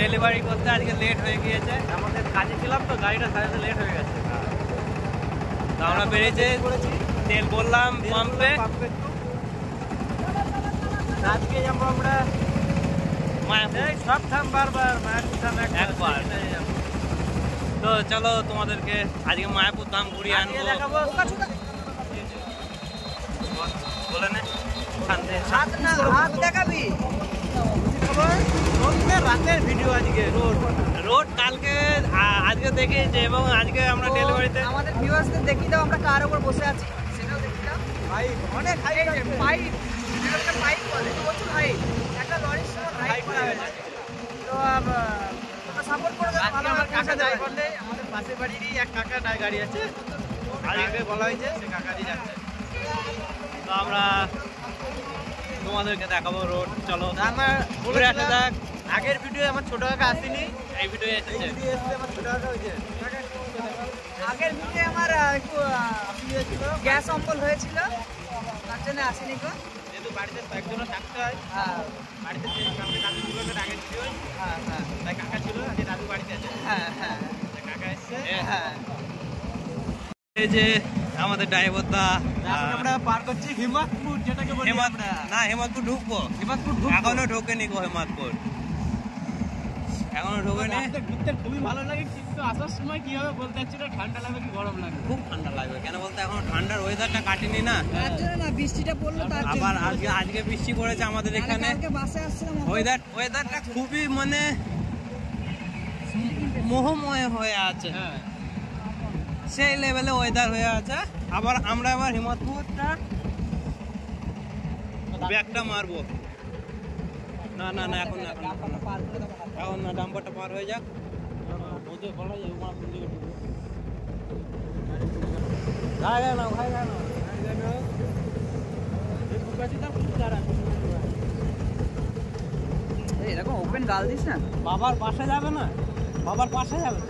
Delivery করতে আজকে late হয়ে গিয়েছে, আমাদের কাজে ছিলাম তো গাড়িটা সারাতে লেট হয়ে গেছে। তো আমরা বেরিয়েছে, তেল বললাম পাম্পে। আজকে যাবো আমরা মায়াপুর, সব থাম বারবার মায়াপুর থাম একবার। তো চলো তোমাদেরকে আজকে মায়াপুর ধাম ঘুরিয়ে আনবো, দেখাবো। বলে নে হাত দেখাবি। রাতের ভিডিও আজকে রোড কালকে আজকে দেখেছে এবং আজকে আমরা ডেলিভারিতে আমাদের ভিউয়ার্সদের দেখিয়ে দাও আমরা কার উপর বসে আছি সেটাও দেখিয়ে দাও। ভাই অনেক হাইট, পাইপ একটা পাইপ বলে তো বলছো ভাই একটা লরির সমান হাইট করা হয়েছে। তো তোমরা সাপোর্ট করে দাও। ভালো আমার কাকা যাই বললে আমাদের পাশের বাড়িরই এক কাকা গাড়ি আছে, আগে বলা হয়েছে সে কাকারই যাচ্ছে। তো আমরা তোমাদেরকে দেখাবো রোড। চলো আমার ঘুরে আসা যাক। আগের ভিডিও আমার ছোট কাকা আসেনি, এই ভিডিও এসেছে আমার ছোট কাকা হয়েছে। আগের ভিডিও আমার একটু গ্যাস অম্বল হয়েছিল, তার জন্য আসেনি গো। যেহেতু বাড়িতে একজনও থাকতে হয়, হ্যাঁ বাড়িতে দাদু ছিল আগের ভিডিও, হ্যাঁ হ্যাঁ তাই কাকা ছিল, আজকে দাদু বাড়িতে আছে। হ্যাঁ হ্যাঁ কাকা এসছে। হ্যাঁ এই যে আমাদের ড্রাইভারদা, আমরা পার করছি হিমাতপুর, যেটাকে বলি আমরা। না হিমাতপুর ঢুকবো, হিমাতপুর এখনো ঢোকেনি গো হিমাতপুর, এখনো ঢোকেনি। ঘুরতে খুবই ভালো লাগে, কিন্তু আসার সময় কি হবে বলতে পারছি না, ঠান্ডা লাগবে কি গরম লাগবে। খুব ঠান্ডা লাগবে, কেন বলতে এখন ঠান্ডার ওয়েদারটা কাটেনি না, তার জন্য না বৃষ্টিটা পড়লো, তার জন্য। আবার আজকে বৃষ্টি পড়েছে আমাদের এখানে। কালকে বাসে আসছিলাম, ওয়েদারটা খুবই মানে মোহময় হয়ে আছে, সেই লেভেলে ওয়েদার হয়ে আছে। আবার আমরা এবার হিমাতপুরটা ব্যাগটা মারবো। না না না এখন না, এখন না, ডাম্পারটা পার হয়ে যাক। এরকম ওপেন গাল দিস না, বাবার পাশে যাবে না, বাবার পাশে যাবে।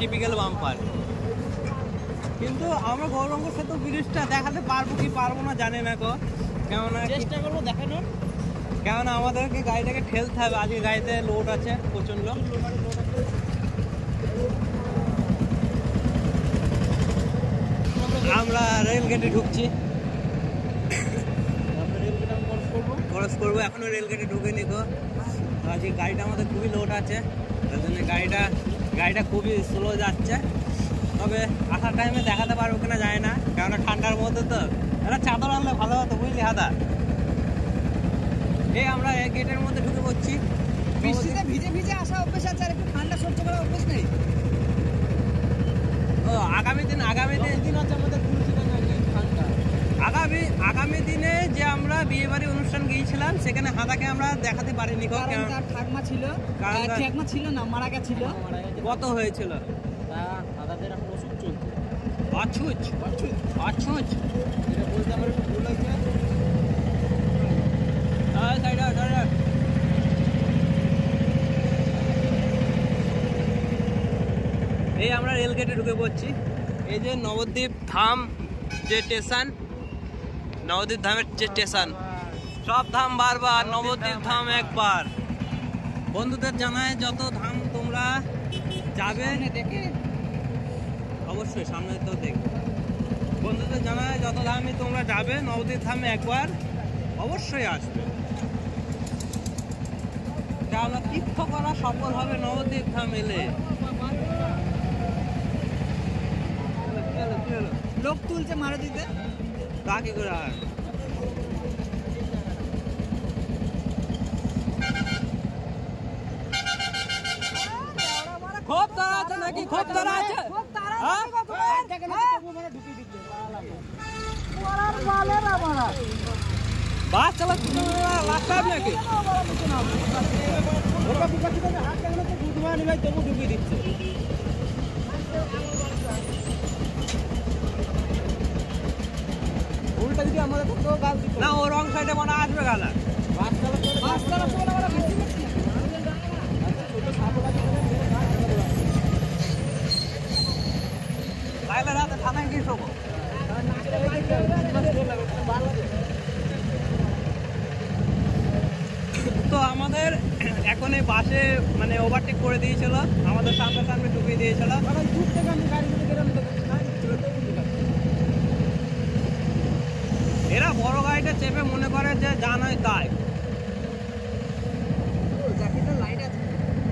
Typical bumper. কিন্তু আমরা গৌরঙ্গ সেতু ব্রিজটা দেখাতে পারবো কি পারবো না জানি না গো, কেননা চেষ্টা করবো দেখানোর, কেননা আমাদেরকে গাড়িটাকে ঠেলতে হবে। আজকে গাড়িতে লোড আছে প্রচন্ড। আমরা রেল গেটে ঢুকছি, ক্রস করবো, এখনো রেল গেটে ঢুকেনি গো। আজকে গাড়িটা আমাদের খুবই লোড আছে, তার জন্য গাড়িটা খুবই স্লো যাচ্ছে। তবে আসার টাইমে দেখাতে পারবো কিনা যায় না, কেননা ঠান্ডার মধ্যে তো একটা চাদর আনলে ভালো হতো, বুঝলি হাদা। এই আমরা এই গেটের মধ্যে ঢুকে পড়ছি। বৃষ্টিতে ভিজে ভিজে আসা অভ্যেস আছে, আর একটু ঠান্ডা সহ্য করা অভ্যেস নেই। ও আগামী দিন আছে আমাদের আগামী দিনে যে আমরা বিয়ে বাড়ি অনুষ্ঠান গিয়েছিলাম, সেখানে হাদাকে আমরা দেখাতে পারিনি, কারণ তার ঠাকমা ছিল, ঠাকমা ছিল না, মারা গেছিল। কত হয়েছিল দাদাদের? এখন ওষুধ চলছে, অছুচ এটা বলতে আমার একটু ভুল হয়েছে। এই আমরা রেল গেটে ঢুকে পড়ছি। এই যে নবদ্বীপ ধাম যে স্টেশন, নবদ্বীপ ধামের যে স্টেশন, সব ধাম বারবার, নবদ্বীপ ধাম একবার। বন্ধুদের জানায় যত ধাম তোমরা যাবে দেখে, অবশ্যই সামনে তো দেখবে। বন্ধুদের জানায় যত ধামই তোমরা যাবে, নবদ্বীপ ধামে একবার অবশ্যই আসবে। আমরা তীর্থ করা সফল হবে নবদ্বীপ ধাম এলে। লোক তুলছে মারুতিতে, তা কি করে হয়? খুব তারা আছে নাকি? খুব তারা আছে, বাস চালাচ্ছি লাস্ট টাইম নাকি? তবু ঢুকিয়ে দিচ্ছে। উল্টা যদি আমাদের না, ও রং সাইডে মনে আসবে গালা। বাস চালাচ্ছে তাহলে রাতে থানায় কি শোবো? এখন এই বাসে মানে ওভারটেক করে দিয়েছিল, আমাদের সামনে সামনে ঢুকিয়ে দিয়েছিল। এরা বড় গাড়িটা চেপে মনে করে যে জানাই তাই।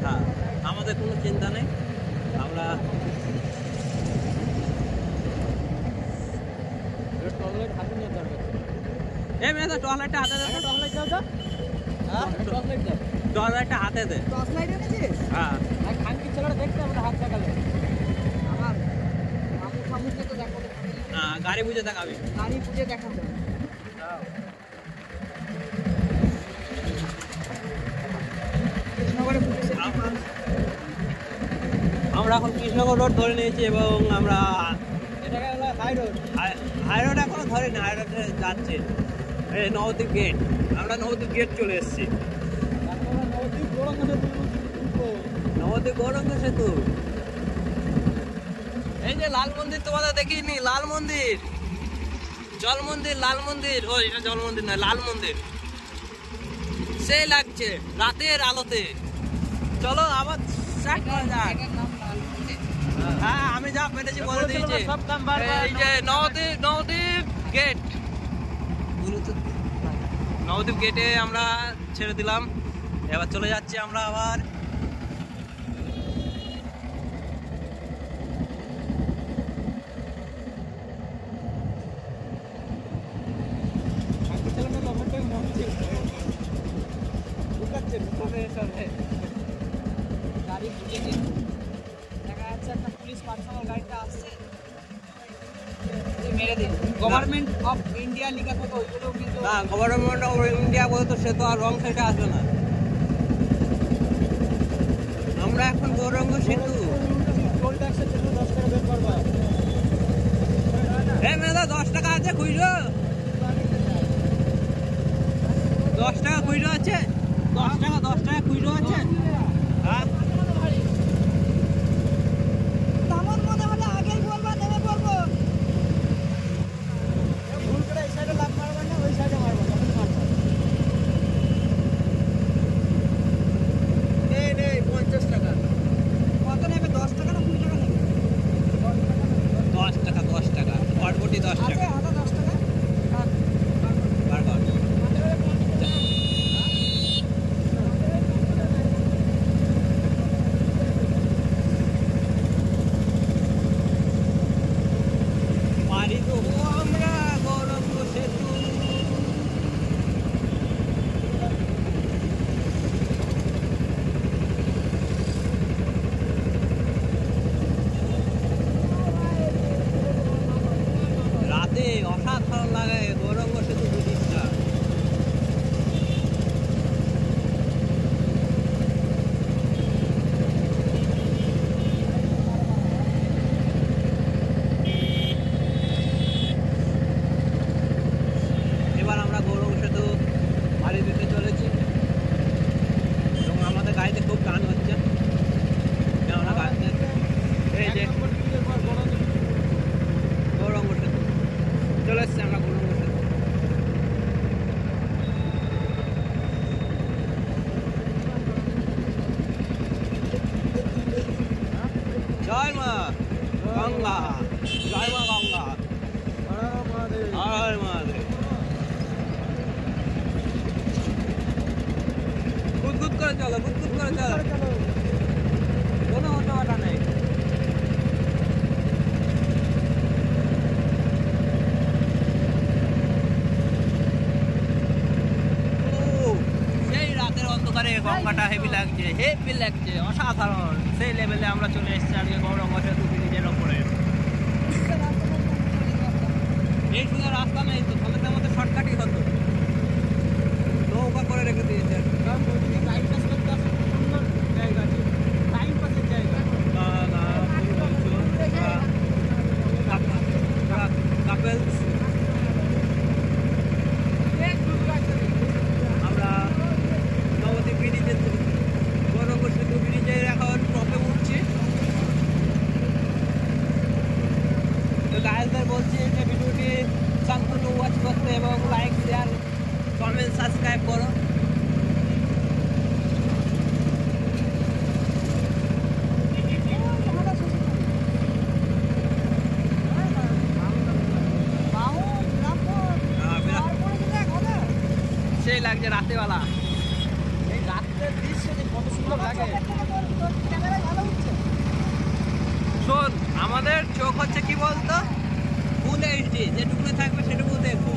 হ্যাঁ, আমাদের কোনো চিন্তা নেই, আমরা এই মেয়ে টয়লেটটা হাতে দে, টয়লেটটা হাতে দে। হ্যাঁ, গাড়ি বুঝে দেখাবি, গাড়ি বুঝে দেখাবো। আমরা এখন কৃষ্ণনগর রোড ধরে নিয়েছি এবং আমরা হাই রোড এখনো ধরিনি, হাই রোডে যাচ্ছে নবদ্বীপ গেট। আমরা নবদ্বীপ গেট চলে এসেছি, নবদ্বীপ গৌরাঙ্গ সেতু। এই যে লাল মন্দির তোমাদের দেখিনি, লাল মন্দির, জল মন্দির, লাল মন্দির। ও এটা জল মন্দির নয়, লাল মন্দির। সেই লাগছে রাতের আলোতে। চলো আবার স্টার্ট করা যাক। হ্যাঁ, আমি যা পেরেছি বলে দিয়েছি। এই যে নবদ্বীপ গেট, নবদ্বীপ গেটে আমরা ছেড়ে দিলাম। এবার চলে যাচ্ছি আমরা আবার গাড়ি বুঝেছি, দেখা যাচ্ছে একটা পুলিশ পার্সোনাল গাড়িটা আসছে, মেরে দিন। গভর্নমেন্ট অফ ইন্ডিয়া লেখা থাকো, ওইগুলো কিন্তু না, গভর্নমেন্ট অফ ইন্ডিয়া বলে তো সে তো আর রং সাইডে আসবে না। আমরা এখন গৌরাঙ্গ সেতু। এই মেয়েদা 10 টাকা আছে খুঁজো, 10 টাকা খুঁজো আছে, 10 টাকা খুঁজো আছে। হ্যাঁ, তেমন মনে হলে আগেই বলবা, নেমে পড়বো। ভুল করে এই সাইডে লাভ মারবা না, ওই সাইডে মারবা, যখন মারবা। নেই 50 টাকা। কত নেবে? 10 টাকা না 20 টাকা নেবে? 10 টাকা পটপটি 10 টাকা। আছে আদা 10 টাকা। বার কর। পারি তো আমরা গৌরাঙ্গ সেতু। রাতে অসাধারণ লাগে গৌরাঙ্গ সেতু ব্রিজটা। এবার আমরা গৌরাঙ্গ সেতু পাড়ি দিতে চলেছি এবং আমাদের গাড়িতে খুব টান হচ্ছে, কেননা গাড়িতে এই যে গৌরাঙ্গ সেতু চলে এসছি আমরা, গৌরাঙ্গ সেতু। জয় মা গঙ্গা, জয় মা গঙ্গা, হর মহাদেব। গুদগুদ করে চলো, গুদগুদ করে চলো, কোনো হতাবাটা নেই। সেই রাতের অন্ধকারে গঙ্গাটা হেভি লাগছে, অসাধারণ। সেই লেভেলে আমরা চলে এসেছি আজকে গৌরাঙ্গ সেতু ব্রিজের ওপরে। এই শুধু রাস্তা নেই তো, তাহলে তো আমাদের শর্টকাটই হতো। নৌকা করে রেখে দিয়েছে। কাপেলস আমরা নবদ্বীপ ব্রিজের গৌরাঙ্গ সেতু ব্রিজের এখন টপে উঠছি। তো গাইজদের বলছি যে ভিডিওটি সম্পূর্ণ ওয়াচ করতে এবং লাইক শেয়ার কমেন্ট সাবস্ক্রাইব করো। সেই লাগছে রাতেবেলা। এই রাতের দৃশ্য যে কত সুন্দর লাগে। শোন, আমাদের চোখ হচ্ছে কি বলতো, ফুল এইচডি, যেটুকুনি থাকবে সেটুকু দেখবো।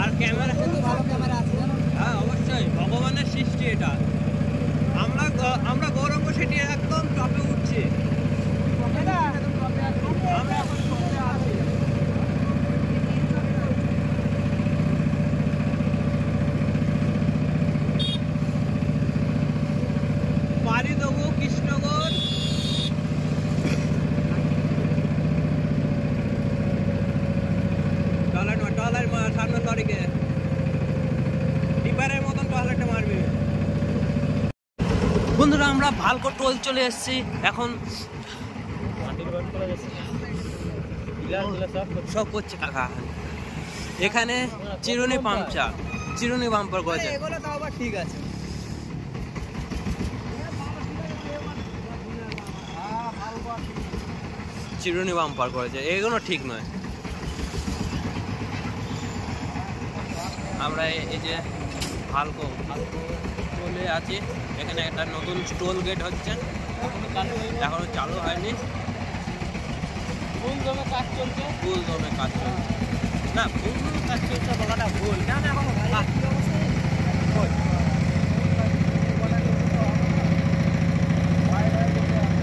আর ক্যামেরা কিন্তু ভালো ক্যামেরা আছে জানো। হ্যাঁ অবশ্যই, ভগবানের সৃষ্টি এটা। আমরা গৌরব সেটি একদম টপে উঠছি। আমরা এখন টপে আছি। পাড়ি দেবো কৃষ্ণগঞ্জ। টলার মার সামনে লরিকে ডিপারের মতন টলারটা মারবি। বন্ধুরা আমরা ভালকো টোল চলে এসেছি এখন। সব করছে কাকা এখানে। চিরুনি পাম্পচার, চিরুনি বাম্পার করেছে। এগুলো তাও আবার ঠিক আছে। চিরুনি বাম্পার করেছে, এগুলো ঠিক নয়। আমরা এই যে ভালকো চলে আছি। এখানে একটা নতুন টোল গেট হচ্ছে, এখনো চালু হয়নি। ফুল জমে কাজ চলছে। ফুল দমে কাজ চলছে না, ফুল দমে কাজ চলছে বলাটা ভুল। কেন এখনো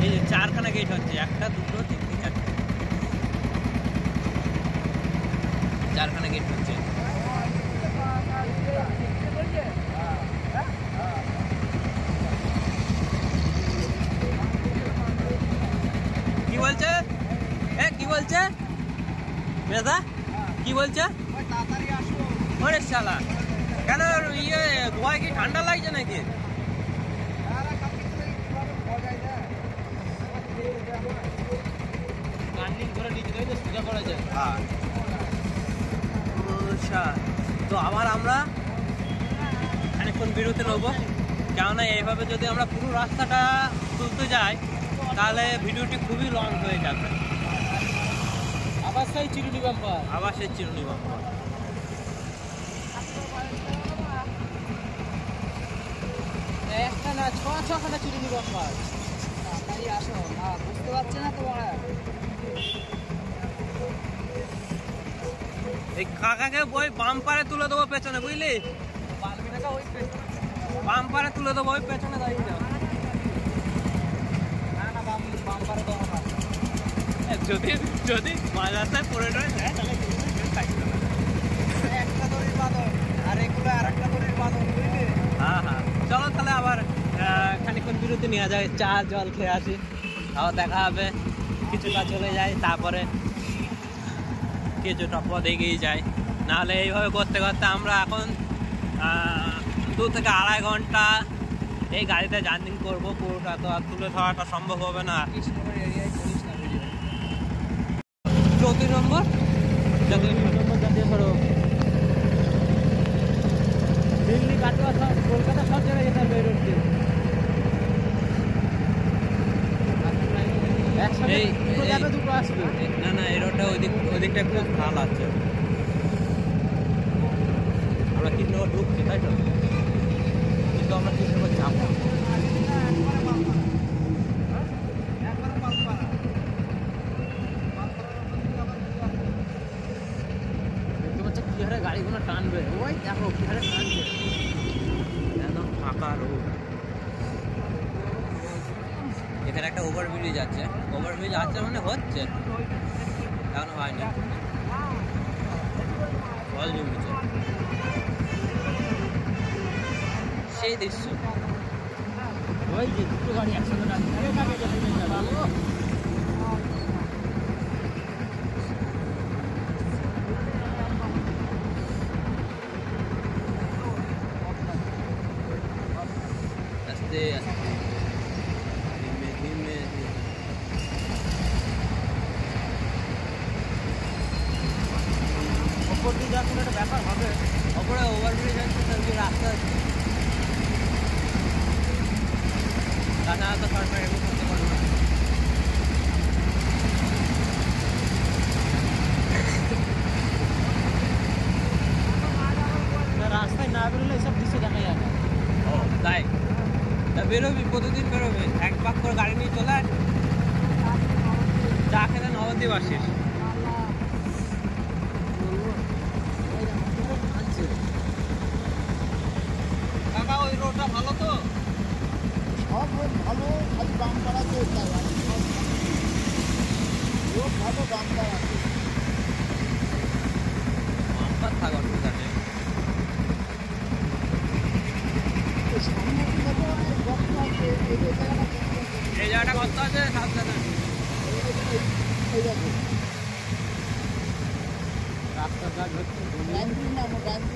এই যে 4খানা গেট হচ্ছে, 1, 2, 3, 4, 4খানা গেট হচ্ছে। কি বলছে কি বলছে মেধা, কি বলছে? তাড়াতাড়ি আসো। ওরে শালা, কেন ইয়ে ধোঁয়ায় কি ঠান্ডা লাগছে নাকি? তো আবার আমরা খানিকক্ষণ বিরতি নেবো, কেননা এইভাবে যদি আমরা পুরো রাস্তাটা তুলতে যাই তাহলে ভিডিওটি খুবই লং হয়ে যাবে। আবার সেই চিরুনি বাম্পার। আবার সেই চিরুনি বাম্পার। একটা না, 6-6খানা চিরুনি বাম্পার। তাড়াতাড়ি আসো। না বুঝতে পারছে না তোমরা। এই কাকাকে বই বাম্পারে তুলে দেবো পেছনে, বুঝলি? বাম্পারে তুলে দেবো, ওই পেছনে দাঁড়িয়ে যাও। না বাম্পারে দেবো না। যদি মাঝ রাস্তায় পড়ে টরে যায় তাহলে একটা দড়ির বাদল আর এগুলো আর একটা দড়ির বাদল, বুঝলি? হ্যাঁ হ্যাঁ, চলো তাহলে আবার খানিকক্ষণ বিরতি নেওয়া যায়, চা জল খেয়ে আসি, আবার দেখা হবে। কিছুটা চলে যায়, তারপরে কিছুটা পথ এগিয়ে যায়। নাহলে এইভাবে করতে করতে আমরা এখন 2 থেকে 2.5 ঘন্টা এই গাড়িতে জার্নি করবো। পুরোটা তো আর তুলে ধরাটা সম্ভব হবে না। কৃষ্ণনগর এরিয়ায় করিস না ভিডিও। 34 নম্বর জাতীয় সড়ক। দিল্লি, কাটোয়া, সব কলকাতা, সব জায়গায় যেতে হবে এই রোড দিয়ে। একসাথে দুটো যাবে, দুটো আসবে। না না, এই রোডটা ওইদিকটা একটু ভালো আছে। আমরা কৃষ্ণনগর ঢুকছি, তাই তো? কিন্তু আমরা কৃষ্ণনগর যাবো। দেখতে পাচ্ছ কি হারে গাড়িগুলো টানবে। ওই দেখো কি হারে টানবে। একদম ফাঁকা রোড। এখানে একটা ওভারব্রিজ আছে, ওভারব্রিজ আছে মানে হচ্ছে, এখনো হয়নি। জল জমেছে, সেই দৃশ্য। ওই যে দুটো গাড়ি একসাথে টানবে। আস্তে আস্তে, ধীমে ধীমে। ওপর দিয়ে যাওয়ার কোনো একটা ব্যাপার হবে। ওপরে ওভারব্রিজ আছে, তার যে রাস্তা আছে, তাছাড়া তো সরকার এগুলো করতে পারবে না। রাস্তায় না বেরোলে এসব দৃশ্য দেখা যায় না। ও তাই, তা বেরোবি, প্রতিদিন বেরোবে, এক পাক করে গাড়ি নিয়ে চলে আয়, চা খেতে নবদ্বীপ আসিস। কাকা ওই রোডটা ভালো তো? সব ভালো, খালি বাম পাড়াতে রোড ভালো, বাম পাড়াতে বাম্পার থাক, অসুবিধা নেই। সামনে গর্ত আছে, এই জায়গাটা কত আছে? সাবধানে রাস্তার কাজ হচ্ছে। গান্ধী নামো গান্ধী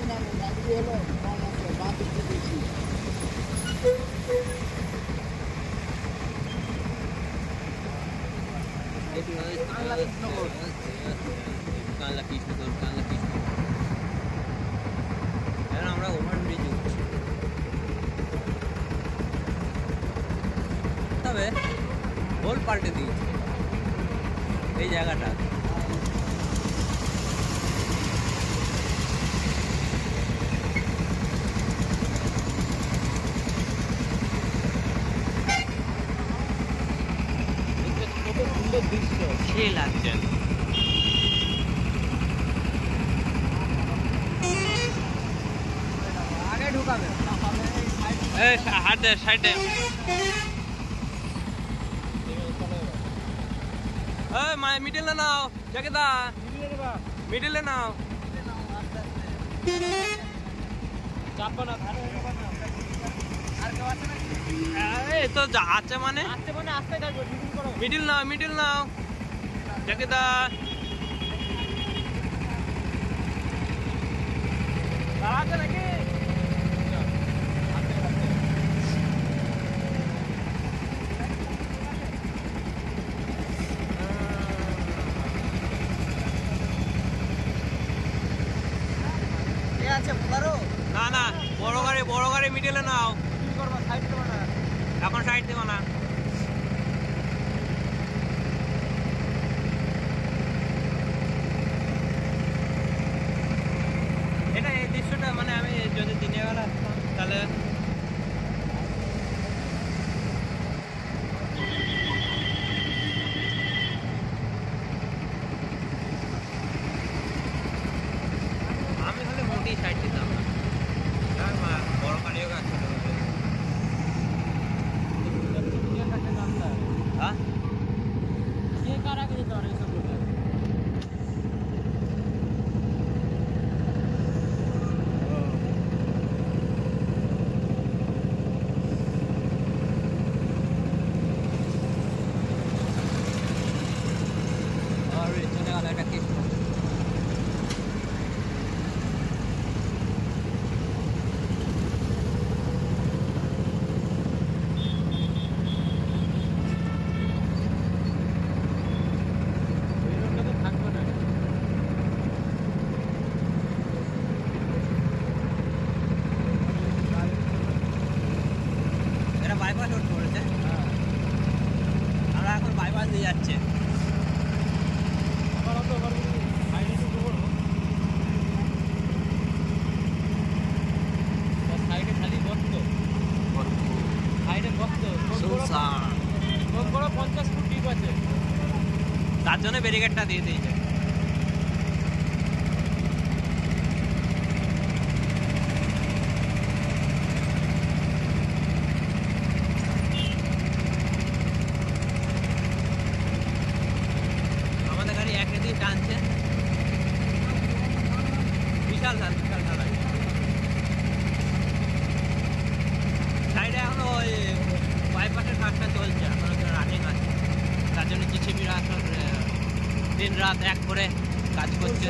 হলো কম আছে, বাঁ দিকে বেশি। কানলা কৃষ্ণগর, এখন আমরা ওভারব্রিজ উঠছি। তবে ভুল পাল্টে দিয়েছে এই জায়গাটা। সুন্দর দৃশ্য সে লাগছে। আগে ঢুকাবে হাত দে, সাইড দে। মিডিলে নাও, জাকেদা মিডিলে নাও। চাপো না, এই তো যা আছে মানে আস্তে থাকবে, করো। মিডিল নাও জাকেদা। দাঁড়াতে নাকি আছে বলারো? না না, বড় গাড়ি মিডিলে নাও। কি করবা, সাইড দেবো না? এখন সাইড দেবো না। এটা এই দৃশ্যটা মানে আমি যদি দিনের বেলা আসতাম তাহলে আমি তাহলে মোটেই সাইড দিতাম না। বড় গাড়িও গাছ ছোট হ্যাঁ কে কার আগে যেতে পারে এসব লোকে? চলে গেল একটা কৃষ্ণ। বাইপাস রোড করেছে, আমরা এখন বাইপাস দিয়ে যাচ্ছে। সাইডে খালি গর্ত, সাইডে গর্ত, 50 ফুট ডিপ আছে। তার জন্য ব্যারিকেডটা দিয়ে দিয়েছে। আমাদের গাড়ি একদিন টানছে, বিশাল ঢালাই। সাইডে এখনো ওই বাইপাসের কাজটা চলছে, এখন রানিং আছে। তার জন্য জিসিবিরা দিন রাত এক করে কাজ করছে,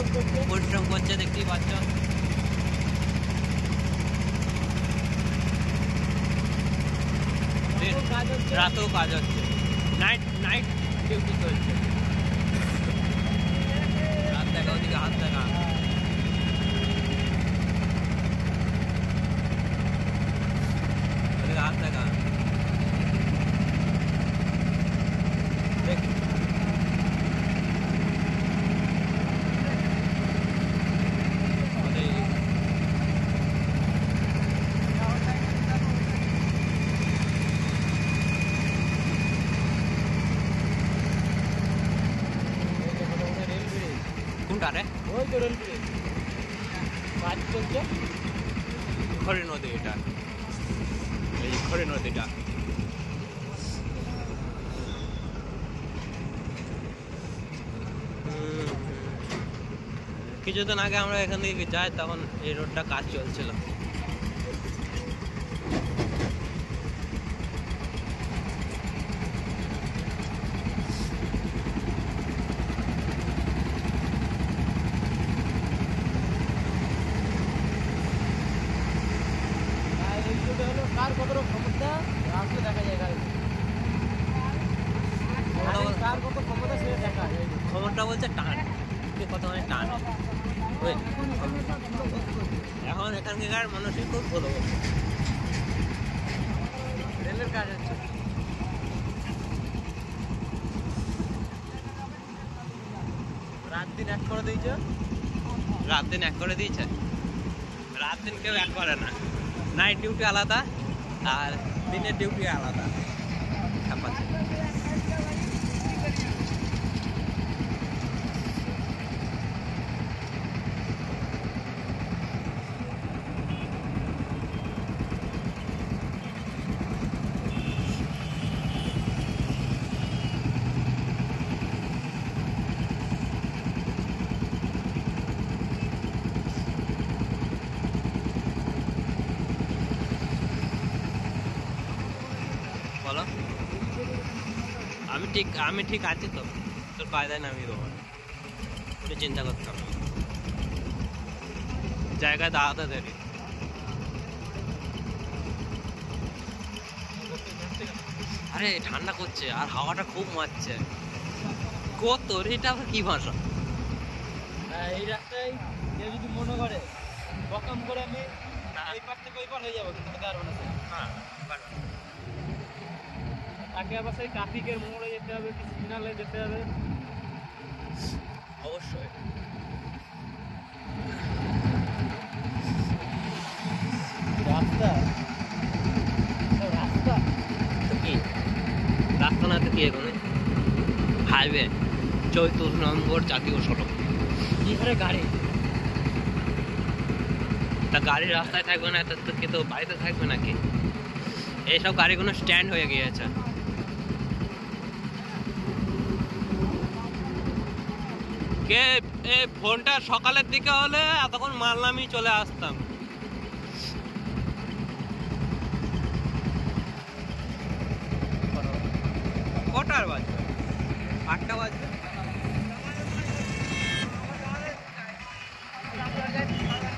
পরিশ্রম করছে, দেখতেই পাচ্ছ। রাতেও কাজ হচ্ছে, নাইট ডিউটি চলছে। রাত দেখা, ওদিকে হাত দেখা। ওদিকে হাত দেখা, খড়ি নদী, এটা এই খড়ি নদীটা। কিছুদিন আগে আমরা এখান থেকে যাই, তখন এই রোডটা কাজ চলছিল। কার কত ক্ষমতা রাস্তা দেখা যায়, কার কত ক্ষমতা সেটা দেখা যায়। খবরটা বলছে টান, কত মানে টান। এখন এখানকার মানুষই খুব ভালো, রেলের কাজ হচ্ছে। রাত দিন এক করে দিয়েছে, রাত দিন এক করে দিয়েছে। রাত দিন কেউ এক করে না, নাইট ডিউটি আলাদা আর দিনের ডিউটি আলাদা। বলো, আমি ঠিক আছি তো, তোর কায়দায় নামিয়ে দেবো, তুই চিন্তা করতাম না, জায়গায় দাঁড়াতে দেরি। আরে ঠান্ডা করছে আর হাওয়াটা খুব মারছে। কত এটা কি ভাষা? এই রাস্তায় কেউ যদি মনে করে বকাম করে আমি এই পার থেকে ওই পার হয়ে যাবো, কিন্তু পারবো না। তাকে আবার সেই ট্রাফিকের মোড়ে যেতে হবে, কি সিগনালে যেতে হবে। অবশ্যই রাস্তা রাস্তা তো কি রাস্তা না তো কি, এখানে হাইওয়ে 34 নম্বর জাতীয় সড়ক। কি করে গাড়ি, তা গাড়ি রাস্তায় থাকবে না তো কি তো বাড়িতে থাকবে নাকি? এইসব গাড়িগুলো স্ট্যান্ড হয়ে গিয়েছে। কে এই ফোনটা সকালের দিকে হলে এতক্ষণ মাল নামিয়ে চলে আসতাম। কটার বাজবে? 8টা বাজবে।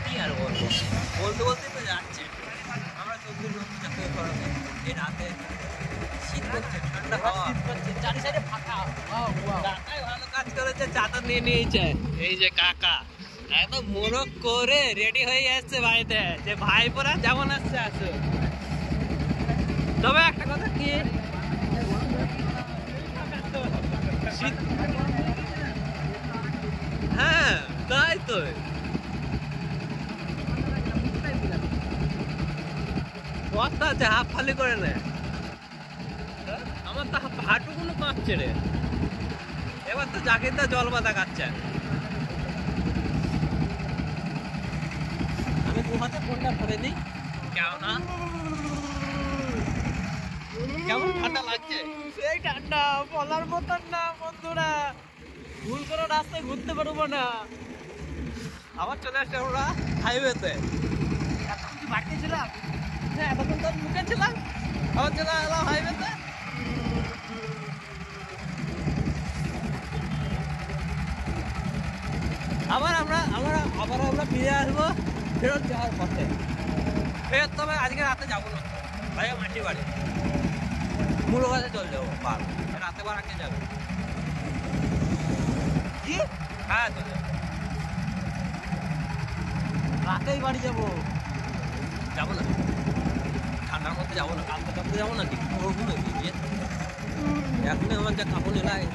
কি আর বলবো, বলতে বলতে তো যাচ্ছে। আমরা 24 নম্বর জাতীয় সড়কে এই রাতে শীত করছে, ঠান্ডা হাওয়া, চারি সাইডে ফাঁকা। কাকাই ভালো কাজ করেছে, চাদর নিয়ে নিয়েছে। এই যে কাকা একদম মোরক করে রেডি হয়ে আসছে বাড়িতে, যে ভাইপোরা যেমন আসছে আসো। তবে একটা কথা কি, শীত, হ্যাঁ তাই তো, বস্তা আছে হাফ খালি করে নেয়। আমার তো হাঁটুগুলো কাঁপছে রে। এবার তো জাকিরদা জল বাঁধা খাচ্ছে। আমি দু হাতে ফোনটা ধরে দিই। কেমন ঠান্ডা লাগছে? সেই ঠান্ডা বলার মতন না বন্ধুরা, ভুল করে রাস্তায় ঘুরতে পারবো না। আবার চলে আসছে আমরা হাইওয়েতে। এখন কি বাড়িতে ছিলাম? হ্যাঁ এতক্ষণ তো মুখে ছিলাম, আবার চলে এলাম হাইওয়েতে। আবার আমরা ফিরে আসবো ফেরত যাওয়ার পথে। ফেরত তবে আজকে রাতে যাবো না, ভাই মাটি বাড়ি মূল কাছে চলে যাবো। রাতে বার আগে যাবে কি? হ্যাঁ চলে যাবো, রাতেই বাড়ি যাবো। যাবো না, ঠান্ডার মধ্যে যাবো না, কাঁপতে কাঁপতে যাবো নাকি? করবো নাকি গিয়ে? এখনই আমার যা কাঁপুনি লাগে।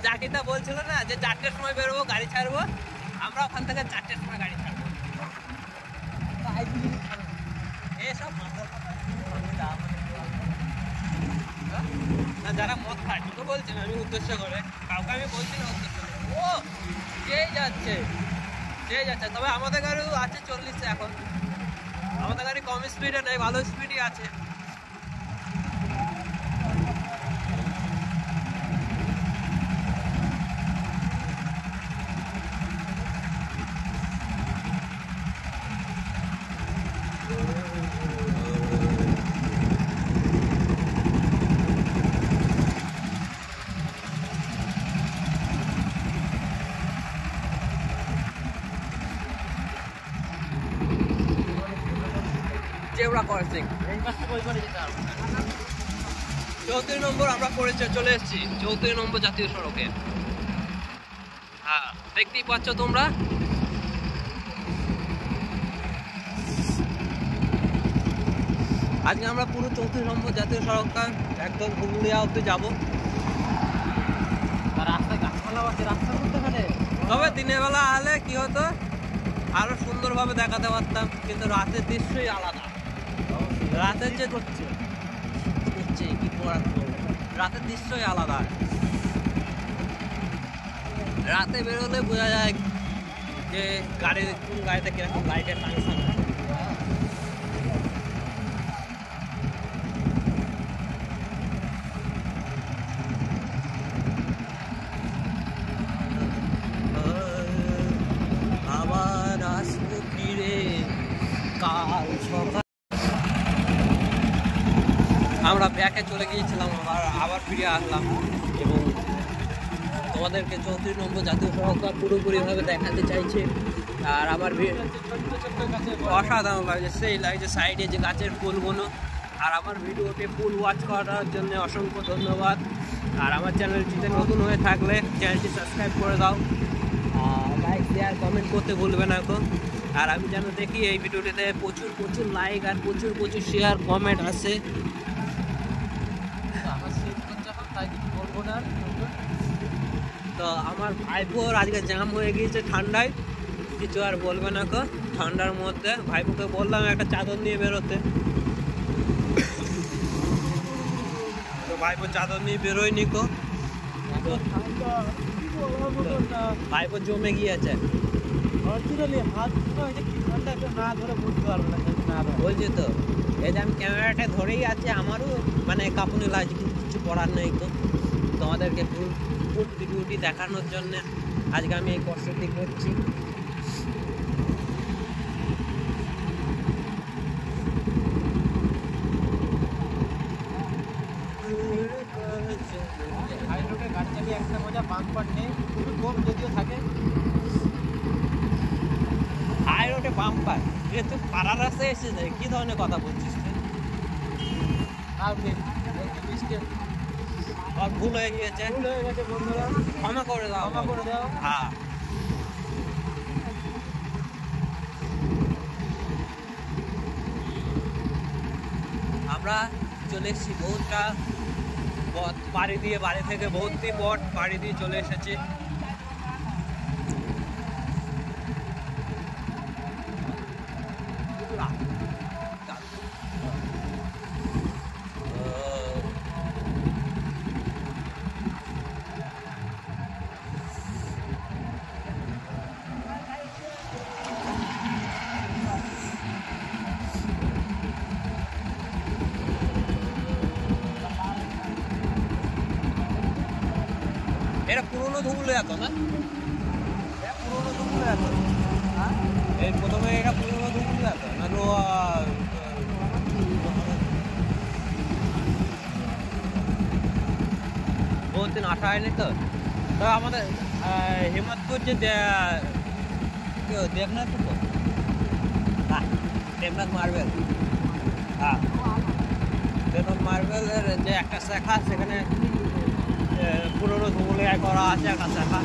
জাকিরদা বলছিল না যে 4টের সময় বেরোবো, গাড়ি ছাড়বো। আমরা ওখান থেকে 4টের সময় গাড়ি ছাড়বো। এসব না, যারা মদ খায় তো বলছেন, আমি উদ্দেশ্য করে কাউকে আমি বলছি না উদ্দেশ্য করে। ও যে যাচ্ছে তবে আমাদের গাড়িও আছে 40 এখন। আমাদের গাড়ি কম স্পিডে নেই, ভালো স্পিডই আছে। জেব্রা ক্রসিং 34 নম্বর আমরা চলে এসেছি 34 নম্বর জাতীয় সড়কে। হ্যাঁ, দেখতেই পাচ্ছ তোমরা। আজকে আমরা পুরো 34 নম্বর জাতীয় সড়কটা একদম হুগলিয়া অব্দি যাবো। রাস্তায় গাছপালাও আছে রাস্তার মধ্যে। তবে দিনের বেলা হলে কি হতো, আরো সুন্দরভাবে দেখাতে পারতাম, কিন্তু রাতের দৃশ্যই আলাদা। রাতের যে করছে কি রাতের দৃশ্যই আলাদা। রাতে বেরোলে বোঝা যায় যে কোন গাড়িতে কিরকম লাইটের কানেকশন। আবার আসবো ফিরে কাল সকাল। আমরা ব্যাকে চলে গিয়েছিলাম, আবার ফিরে আসলাম এবং তোমাদেরকে 34 নম্বর জাতীয় সড়কটা পুরোপুরিভাবে দেখাতে চাইছে। আর আমার অসাধারণ লাগছে, সেই লাগছে সাইডে যে গাছের ফুলগুলো। আর আমার ভিডিওকে ফুল ওয়াচ করার জন্য অসংখ্য ধন্যবাদ। আর আমার চ্যানেলটিতে নতুন হয়ে থাকলে চ্যানেলটি সাবস্ক্রাইব করে দাও, লাইক শেয়ার কমেন্ট করতে ভুলবে না এখন। আর আমি যেন দেখি এই ভিডিওটিতে প্রচুর লাইক আর প্রচুর শেয়ার কমেন্ট আসে। তো আমার ভাইপোর আজকে জ্যাম হয়ে গিয়েছে ঠান্ডায়, কিছু আর বলবে না কো। ঠান্ডার মধ্যে ভাইপোকে বললাম একটা চাদর নিয়ে বেরোতে, তো ভাইপো চাদর নিয়ে বেরোয়নি কো। ভাইপো জমে গিয়েছে। বলছি তো এই যে আমি ক্যামেরাটা ধরেই আছে, আমারও মানে কাঁপুনি লাগছে, কিন্তু কিছু করার নেই তো। তোমাদেরকে ফুল ভিডিওটি দেখানোর জন্য আজকে আমি এই কষ্টটি করছি। হাই রোডে গাড়ি চালিয়ে একটা মজা, বাম্পার নেই, খুবই কম যদিও থাকে। হাই রোডে বাম্পার, তুই পাড়ার রাস্তায় এসেছিস, কি ধরনের কথা বলছিস? ভুল হয়ে গিয়েছে বন্ধুরা, ক্ষমা করে দাও। হ্যাঁ, আমরা চলে এসেছি বহুতটা পথ পাড়ি দিয়ে, বাড়ি থেকে বহুতই পথ পাড়ি দিয়ে চলে এসেছি। এটা পুরোনো ধুবুলে এত না, পুরোনো দুপুরে এত এই প্রথমে এটা পুরোনো ধুবুলে এত না তো বহুত দিন আসা হয়নি তো। তবে আমাদের হিম্মতপুর যে দেবনাথ তো দেবনাথ মার্বেল, হ্যাঁ দেবনাথ মার্বেলের যে একটা শাখা, সেখানে পুরোনো ধুবুলিয়ায় করা আছে একটা শাখা।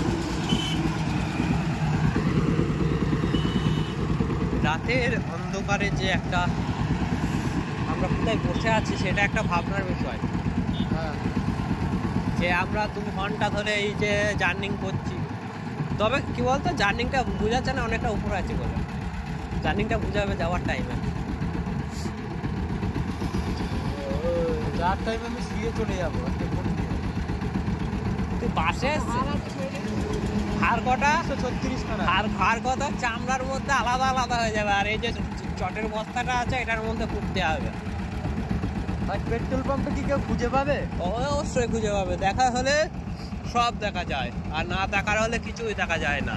রাতের অন্ধকারে যে একটা আমরা কোথায় বসে আছি সেটা একটা ভাবনার বিষয়। যে আমরা 2 ঘন্টা ধরে এই যে জার্নিং করছি, তবে কি বলতো জার্নিংটা বোঝাচ্ছে না অনেকটা উপরে আছে বলে, জার্নিংটা বোঝাবে যাওয়ার টাইমে। যার টাইমে আমি শুয়ে চলে যাবো। তুই বাসে হাড় কটা 136 খানা। হাড় কটা চামড়ার মধ্যে আলাদা আলাদা হয়ে যাবে। আর এই যে চটের বস্তাটা আছে এটার মধ্যে ফুটতে হবে। ভাই পেট্রোল পাম্পে কি কেউ খুঁজে পাবে? অবশ্যই খুঁজে পাবে। দেখা হলে সব দেখা যায়, আর না দেখার হলে কিছুই দেখা যায় না।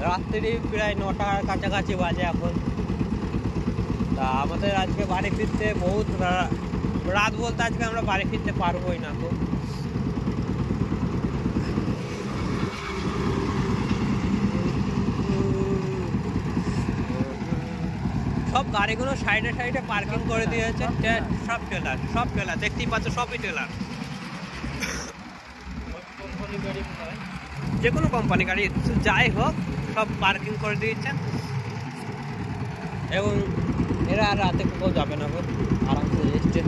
রাত্রি প্রায় 9টার কাছাকাছি বাজে এখন। তা আমাদের আজকে বাড়ি ফিরতে বহুত রাত বলতে আজকে আমরা বাড়ি ফিরতে পারবোই না। তো সব গাড়িগুলো সাইডে সাইডে পার্কিং করে দিয়েছে। সব টেলার দেখতেই পাচ্ছ, সবই টেলার। যে কোনো কোম্পানি গাড়ি যাই হোক সব পার্কিং করে দিয়েছে। এবং এরা আর রাতে কোথাও যাবে না, আরামসে রেস্টে।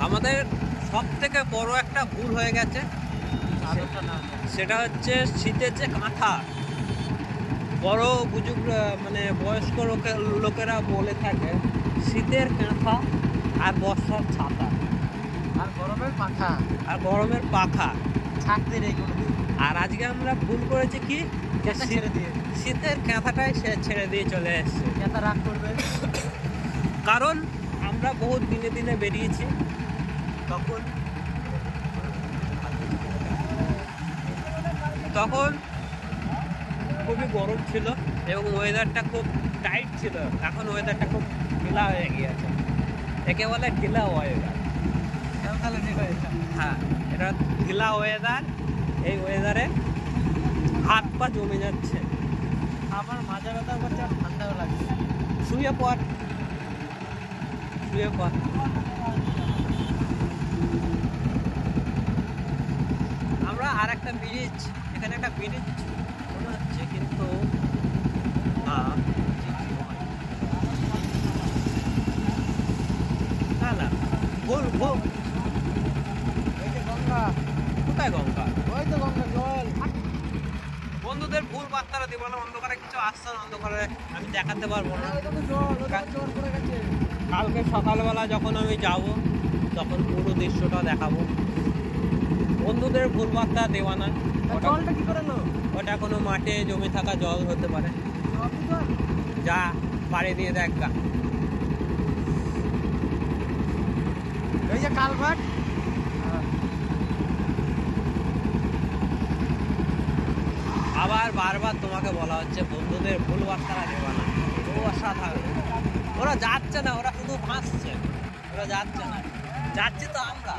আমাদের সব থেকে বড় একটা ভুল হয়ে গেছে, সেটা হচ্ছে শীতের যে কাঁথা। বড় বুজুর্গ মানে বয়স্ক লোকেরা বলে থাকে শীতের কাঁথা আর বর্ষার ছাতা আর গরমের পাখা থাকতে নেই কোনোদিন। আর আজকে আমরা ভুল করেছি কি, শীতের কাঁথাটাই সে ছেড়ে দিয়ে চলে এসছে। কাঁথা রাগ করবে, কারণ আমরা বহুত দিনে দিনে বেরিয়েছি। তখন খুবই গরম ছিল এবং ওয়েদারটা খুব টাইট ছিল। এখন ওয়েদারটা খুব ঢিলা হয়ে গিয়েছে, একে বলে ঢিলা ওয়েদার। হ্যাঁ, এটা ঢিলা ওয়েদার। এই ওয়েদারে হাত পা জমে যাচ্ছে। আমার মাজা ব্যথা করছে আর ঠান্ডাও লাগছে। শুয়ে পড়। আমরা আর একটা ব্রিজ, এখানে একটা ব্রিজ মনে হচ্ছে, কিন্তু না না ভুল। গঙ্গা কোথায় গঙ্গা? ওই তো গঙ্গা জল। বন্ধুদের ভুল বার্তাটা দিব না, অন্ধকারে কিছু আসছে না, অন্ধকারে আমি দেখাতে পারবো না। কালকে সকালবেলা যখন আমি যাব তখন পুরো দৃশ্যটা দেখাবো। বন্ধুদের ভুল বার্তা দেওয়া না। জলটা কি করে? ওটা কোনো মাঠে জমে থাকা জল হতে পারে। যা পাড়ে দিয়ে দেখ গা। এই যে কালভার্ট, আবার বারবার তোমাকে বলা হচ্ছে বন্ধুদের ভুল বার্তাটা দেওয়া না। ও অসাধারণ। ওরা যাচ্ছে না, ওরা শুধু ভাসছে। ওরা যাচ্ছে না, যাচ্ছে তো আমরা।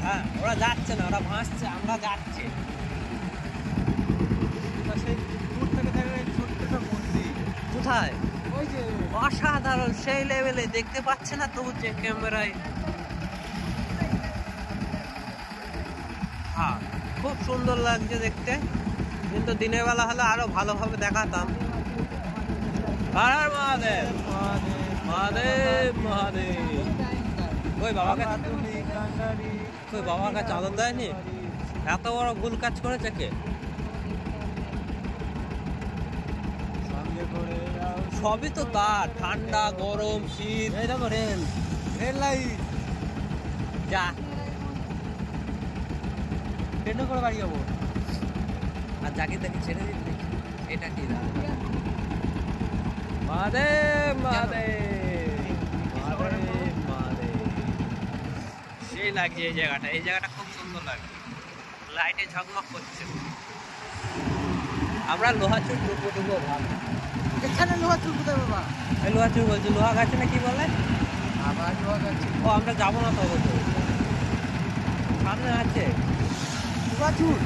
হ্যাঁ, ওরা যাচ্ছে না, ওরা ভাসছে, আমরা যাচ্ছি। সেই দূর থেকে দেখে ছোট্ট একটা মন্দির। কোথায়? ওই যে অসাধারণ, সেই লেভেলে দেখতে পাচ্ছে না তবু যে ক্যামেরায়। হ্যাঁ, খুব সুন্দর লাগছে দেখতে, কিন্তু দিনের বেলা হলে আরো ভালোভাবে দেখাতাম। মহাদেব মহাদেব মহাদেব। ওই বাবাকে চাদর দেয়নি? এত বড় ভুল কাজ করেছে কে? সবই তো তার, ঠান্ডা গরম শীত। এই দেখো রেল লাইট। যা ট্রেনে করে বাড়ি যাবো। আর যাকে দেখে ছেড়ে দিন দেখি। এটা কি মহাদেব সেই লাগছে এই জায়গাটা। এই জায়গাটা খুব সুন্দর লাগছে, লাইটে ঝকমক করছে। আমরা লোহাচুর ডুবো ভাব। এখানে লোহাচুর কোথায় বাবা? এই লোহাচুর বলছি, লোহা গাছে না কি বলে? আবার লোহা গাছ। ও আমরা যাবো না তো, সামনে আছে লোহাচুর।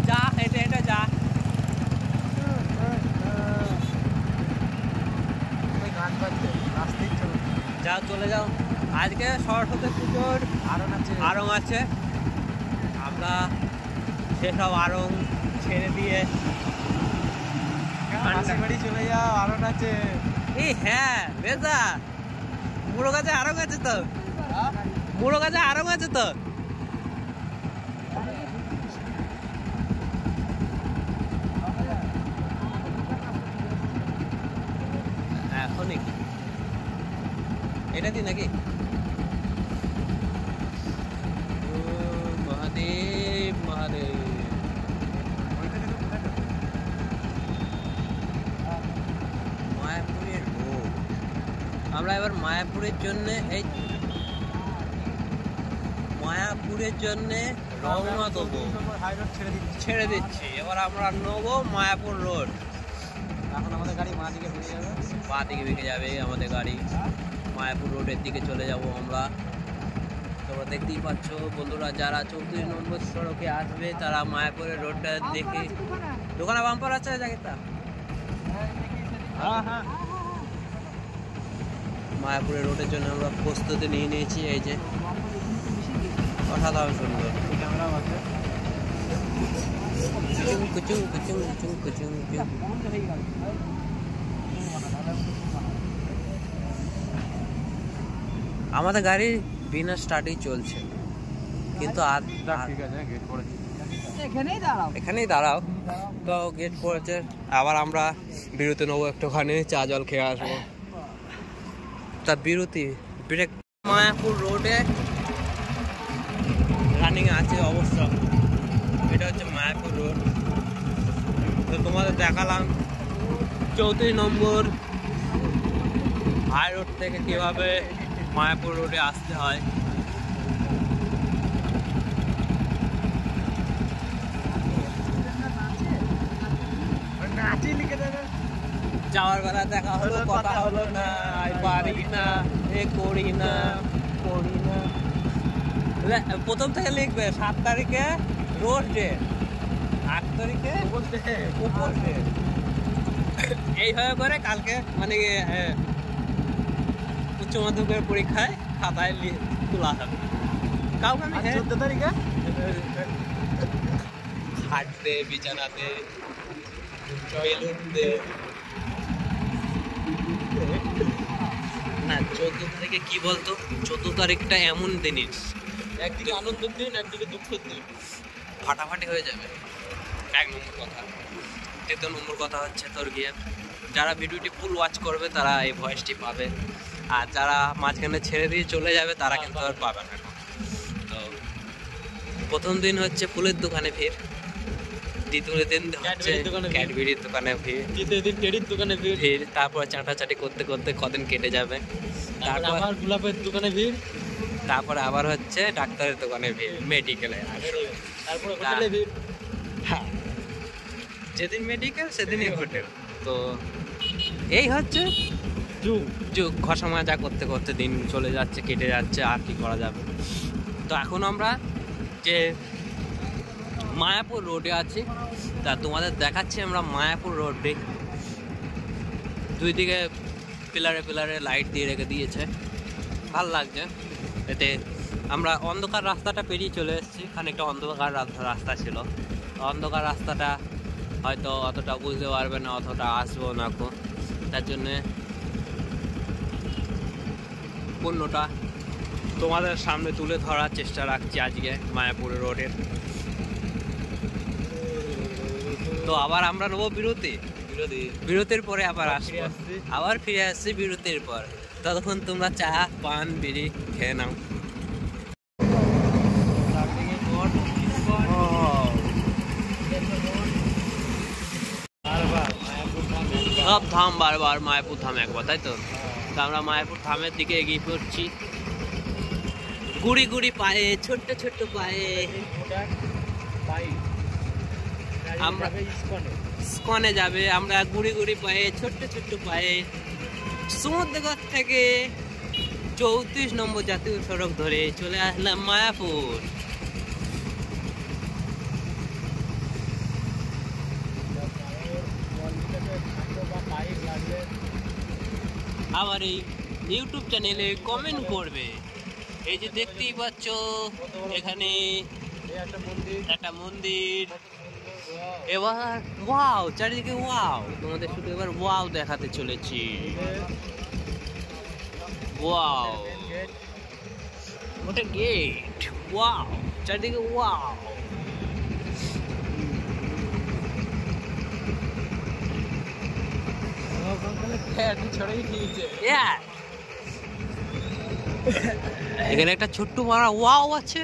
যা হেঁটে হেঁটে যা। যাও চলে যাও। আজকে সরস্বতী পুজোর আরং আছে, আমরা সেসব আরং ছেড়ে দিয়ে বাড়ি চলে যাও, আরন আছে। এই হ্যাঁ বেজা মুড়ো গাছে আরং আছে তো, মুড়ো গাছে আরং আছে তো। এখনই কি এটা দি নাকি? মহাদেব মহাদেব। মায়াপুরের রোড, আমরা এবার মায়াপুরের জন্য এই মায়াপুরের জন্য রওনা দেবো, ছেড়ে দিচ্ছি। এবার আমরা নেবো মায়াপুর রোড। এখন আমাদের গাড়ি মা দিকে বেরিয়ে যাবে, বাঁ দিকে বেঁকে যাবে আমাদের গাড়ি, মায়াপুর রোডের দিকে চলে যাব আমরা। তোমরা দেখতেই পাচ্ছ বন্ধুরা, যারা 34 নম্বর সড়কে আসবে তারা মায়াপুরের রোডটা দেখে। দোকানে বাম্পার আছে জায়গাটা। মায়াপুরের রোডের জন্য আমরা প্রস্তুতি নিয়ে নিয়েছি। এই যে অসাধারণ সুন্দর ক্যামেরাও আছে। কুচুং কুচুং কুচুং কুচুং কুচুং। আমাদের গাড়ি বিনা স্টার্টই চলছে, কিন্তু আর ঠিক আছে, গেট করেছি, এখানেই দাঁড়াও তো, গেট করেছে। আবার আমরা বিরতি নেবো, একটুখানি চা জল খেয়ে আসবো। তা বিরতি ব্রেক। মায়াপুর রোডে রানিং আছে অবশ্য, এটা হচ্ছে মায়াপুর রোড। তো তোমাদের দেখালাম 34 নম্বর হাই রোড থেকে কিভাবে মায়াপুর রোডে আসতে হয়। যাওয়ার বেলা দেখা হলো, কথা হলো না, পারি না, এ করি না, করি না। প্রথম থেকে লিখবে 7 তারিখে রোড ডে, 8 তারিখে উপর ডে। এইভাবে করে কালকে মানে উচ্চ মাধ্যমিকের পরীক্ষায় খাতায় তোলা হবে। কাউকে আমি 14 তারিখে হাঁটতে, বিছানাতে, বেলুন দে না। 14 তারিখে কি বলতো, 14 তারিখটা এমন দিনই, একদিকে আনন্দের দিন, একদিকে দুঃখের দিন, ফাটাফাটি হয়ে যাবে। 1 নম্বর কথা। 2 নম্বর কথা হচ্ছে তোর গিয়ে যারা ভিডিওটি ফুল ওয়াচ করবে তারা এই ভয়েসটি পাবে, আর যারা মাঝখানে ছেড়ে দিয়ে চলে যাবে তারা কিন্তু আর পাবে না। তো প্রথম দিন হচ্ছে ফুলের দোকানে ভিড়, দ্বিতীয় দিন হচ্ছে ক্যাডবেরির দোকানে ভিড়, তৃতীয় দিন টেডির দোকানে ভিড়, তারপর চাটাচাটি করতে করতে কদিন কেটে যাবে। তারপর আবার গোলাপের দোকানে ভিড়, তারপরে আবার হচ্ছে ডাক্তারের দোকানে ভিড়, মেডিকেলে, তারপরে হোটেলে ভিড়। হ্যাঁ, যেদিন মেডিকেল সেদিনই হোটেল। তো এই হচ্ছে যুগ, ঘষা মাজা করতে করতে দিন চলে যাচ্ছে, কেটে যাচ্ছে, আর কি করা যাবে। তো এখন আমরা যে মায়াপুর রোডে আছি, তা তোমাদের দেখাচ্ছি আমরা মায়াপুর রোডে। দুই দিকে পিলারে পিলারে লাইট দিয়ে রেখে দিয়েছে, ভাল লাগছে। এতে আমরা অন্ধকার রাস্তাটা পেরিয়ে চলে এসেছি, খানিকটা অন্ধকার রাস্তা ছিল। অন্ধকার রাস্তাটা হয়তো অতটা বুঝতে পারবে না, অতটা আসবো না কো, তার জন্যে পণ্যটা তোমাদের সামনে তুলে ধরার চেষ্টা রাখছি আজকে মায়াপুর রোডের। তো আবার আমরা নেবো বিরতির পরে আবার আসবো, আবার ফিরে আসছি বিরতির পর। ততক্ষণ তোমরা চা পান বিড়ি খেয়ে নাও। সব ধাম বারবার, মায়াপুর ধাম একবার, তাই তো? আমরা মায়াপুর ধামের দিকে এগিয়ে পড়ছি, গুড়ি গুড়ি পায়ে, ছোট্ট ছোট্ট পায়ে। আমরা ইস্কনে যাবে, আমরা গুড়ি গুড়ি পায়ে, ছোট্ট ছোট্ট পায়ে সমুদ্রগড় থেকে 34 নম্বর জাতীয় সড়ক ধরে চলে আসলাম মায়াপুর। আমার এই ইউটিউব চ্যানেলে কমেন্ট করবে। এই যে দেখতেই পাচ্ছ এখানে একটা মন্দির। এবার ওয়াও, চারিদিকে ওয়াও, তোমাদের শুধু এবার ওয়াও দেখাতে চলেছি। ওয়াও, ওটা গেট। ওয়াও, চারিদিকে ওয়াও। এখানে একটা ছোট্ট মারা ওয়াও আছে।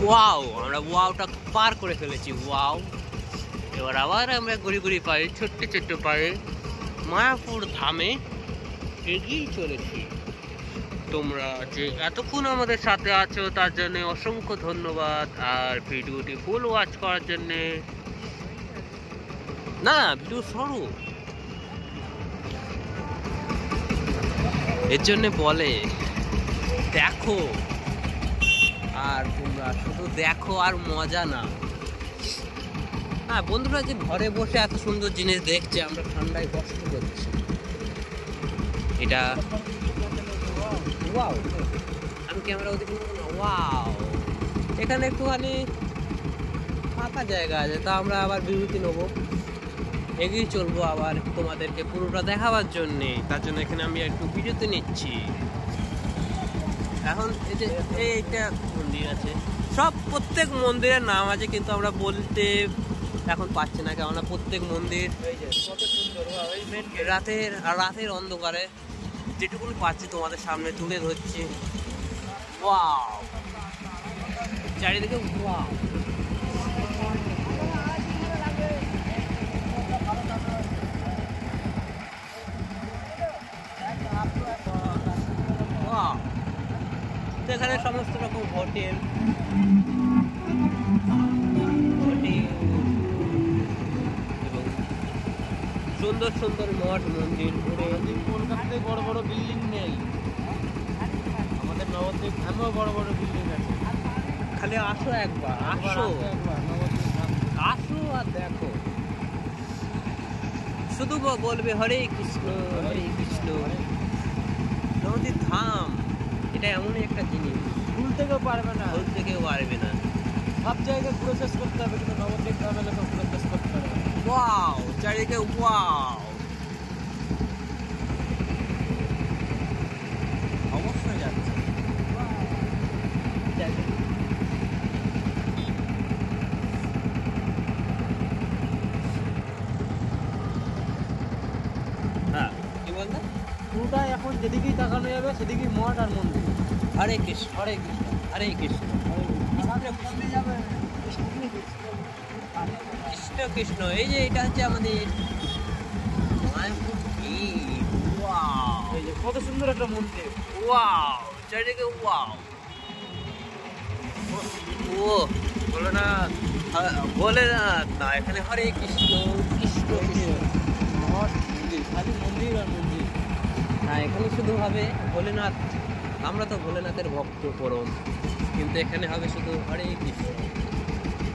ওয়াও, আমরা ওয়াওটা পার করে ফেলেছি। ওয়াও, এবার আবার আমরা ঘুরি ঘুরি পায়ে ছোট্ট ছোট্ট পায়ে মায়াপুর ধামে এগিয়ে চলেছি। তোমরা যে এতক্ষণ আমাদের সাথে আছো তার জন্য অসংখ্য ধন্যবাদ। আর ভিডিওটি ফুল ওয়াচ করার জন্যে না, ভিডিও সরু এর জন্য বলে দেখো, আর তোমরা শুধু দেখো আর মজা না। হ্যাঁ বন্ধুরা, যে ঘরে বসে এত সুন্দর জিনিস দেখছে, আমরা ঠান্ডায় কষ্ট করছি। এটা ওয়াও, আমি ক্যামেরা ওদিকে ওয়াও। এখানে একটুখানি ফাঁকা জায়গা আছে, তা আমরা আবার বিরতি নেবো, এগিয়ে চলবো আবার তোমাদেরকে পুরোটা দেখাবার জন্যে। তার জন্য এখানে আমি একটু বিরতি নিচ্ছি। এখন এই যে এইটা মন্দির আছে, সব প্রত্যেক মন্দিরের নাম আছে, কিন্তু আমরা বলতে এখন পাচ্ছি না, কেননা প্রত্যেক মন্দির রাতের অন্ধকারে যেটুকুনি পাচ্ছি তোমাদের সামনে তুলে ধরছি। ওয়াও, চারিদিকে ওয়াও। এখানে সমস্ত রকম হোটেল এবং সুন্দর সুন্দর মঠ মন্দির। কলকাতায় বড় বড় বিল্ডিং নেই, আমাদের নবদ্বীপ ধামেও বড় বড় বিল্ডিং আছে। খালি আসো একবার, আসো আসো আর দেখো। শুধু বলবে হরে কৃষ্ণ হরে কৃষ্ণ। নবদ্বীপ ধাম এটা এমনই একটা জিনিস, ভুলতে কেউ পারবে না, ভুলতে কেউ পারবে না। সব জায়গায় ঘুরে শেষ করতে হবে, কিন্তু নবদ্বীপ ধাম এলাকা ঘুরে শেষ করতে পারবে না। ওয়াও, চারিদিকে ওয়াও। অবশ্যই যাচ্ছে। হ্যাঁ, কি বলতে? পুরোটা এখন যেদিকেই তাকানো যাবে সেদিকেই মঠ আর মন্দির। হরে কৃষ্ণ হরে কৃষ্ণ হরে কৃষ্ণ কৃষ্ণ কৃষ্ণ। এই যে এটা হচ্ছে আমাদের মায়াপুর। এই যে কত সুন্দর একটা মন্দির। ওয়াও, চারিদিকে ওয়াও। ও ভোলেনাথ, ভোলেনাথ না, এখানে হরে কৃষ্ণ কৃষ্ণ কৃষ্ণ। মঠ মন্দির, খালি মন্দির আর মন্দির। না, এখানে শুধু হবে ভোলেনাথ। আমরা তো ভোলেনাথের ভক্ত পরম, কিন্তু এখানে হবে শুধু হরে কৃষ্ণ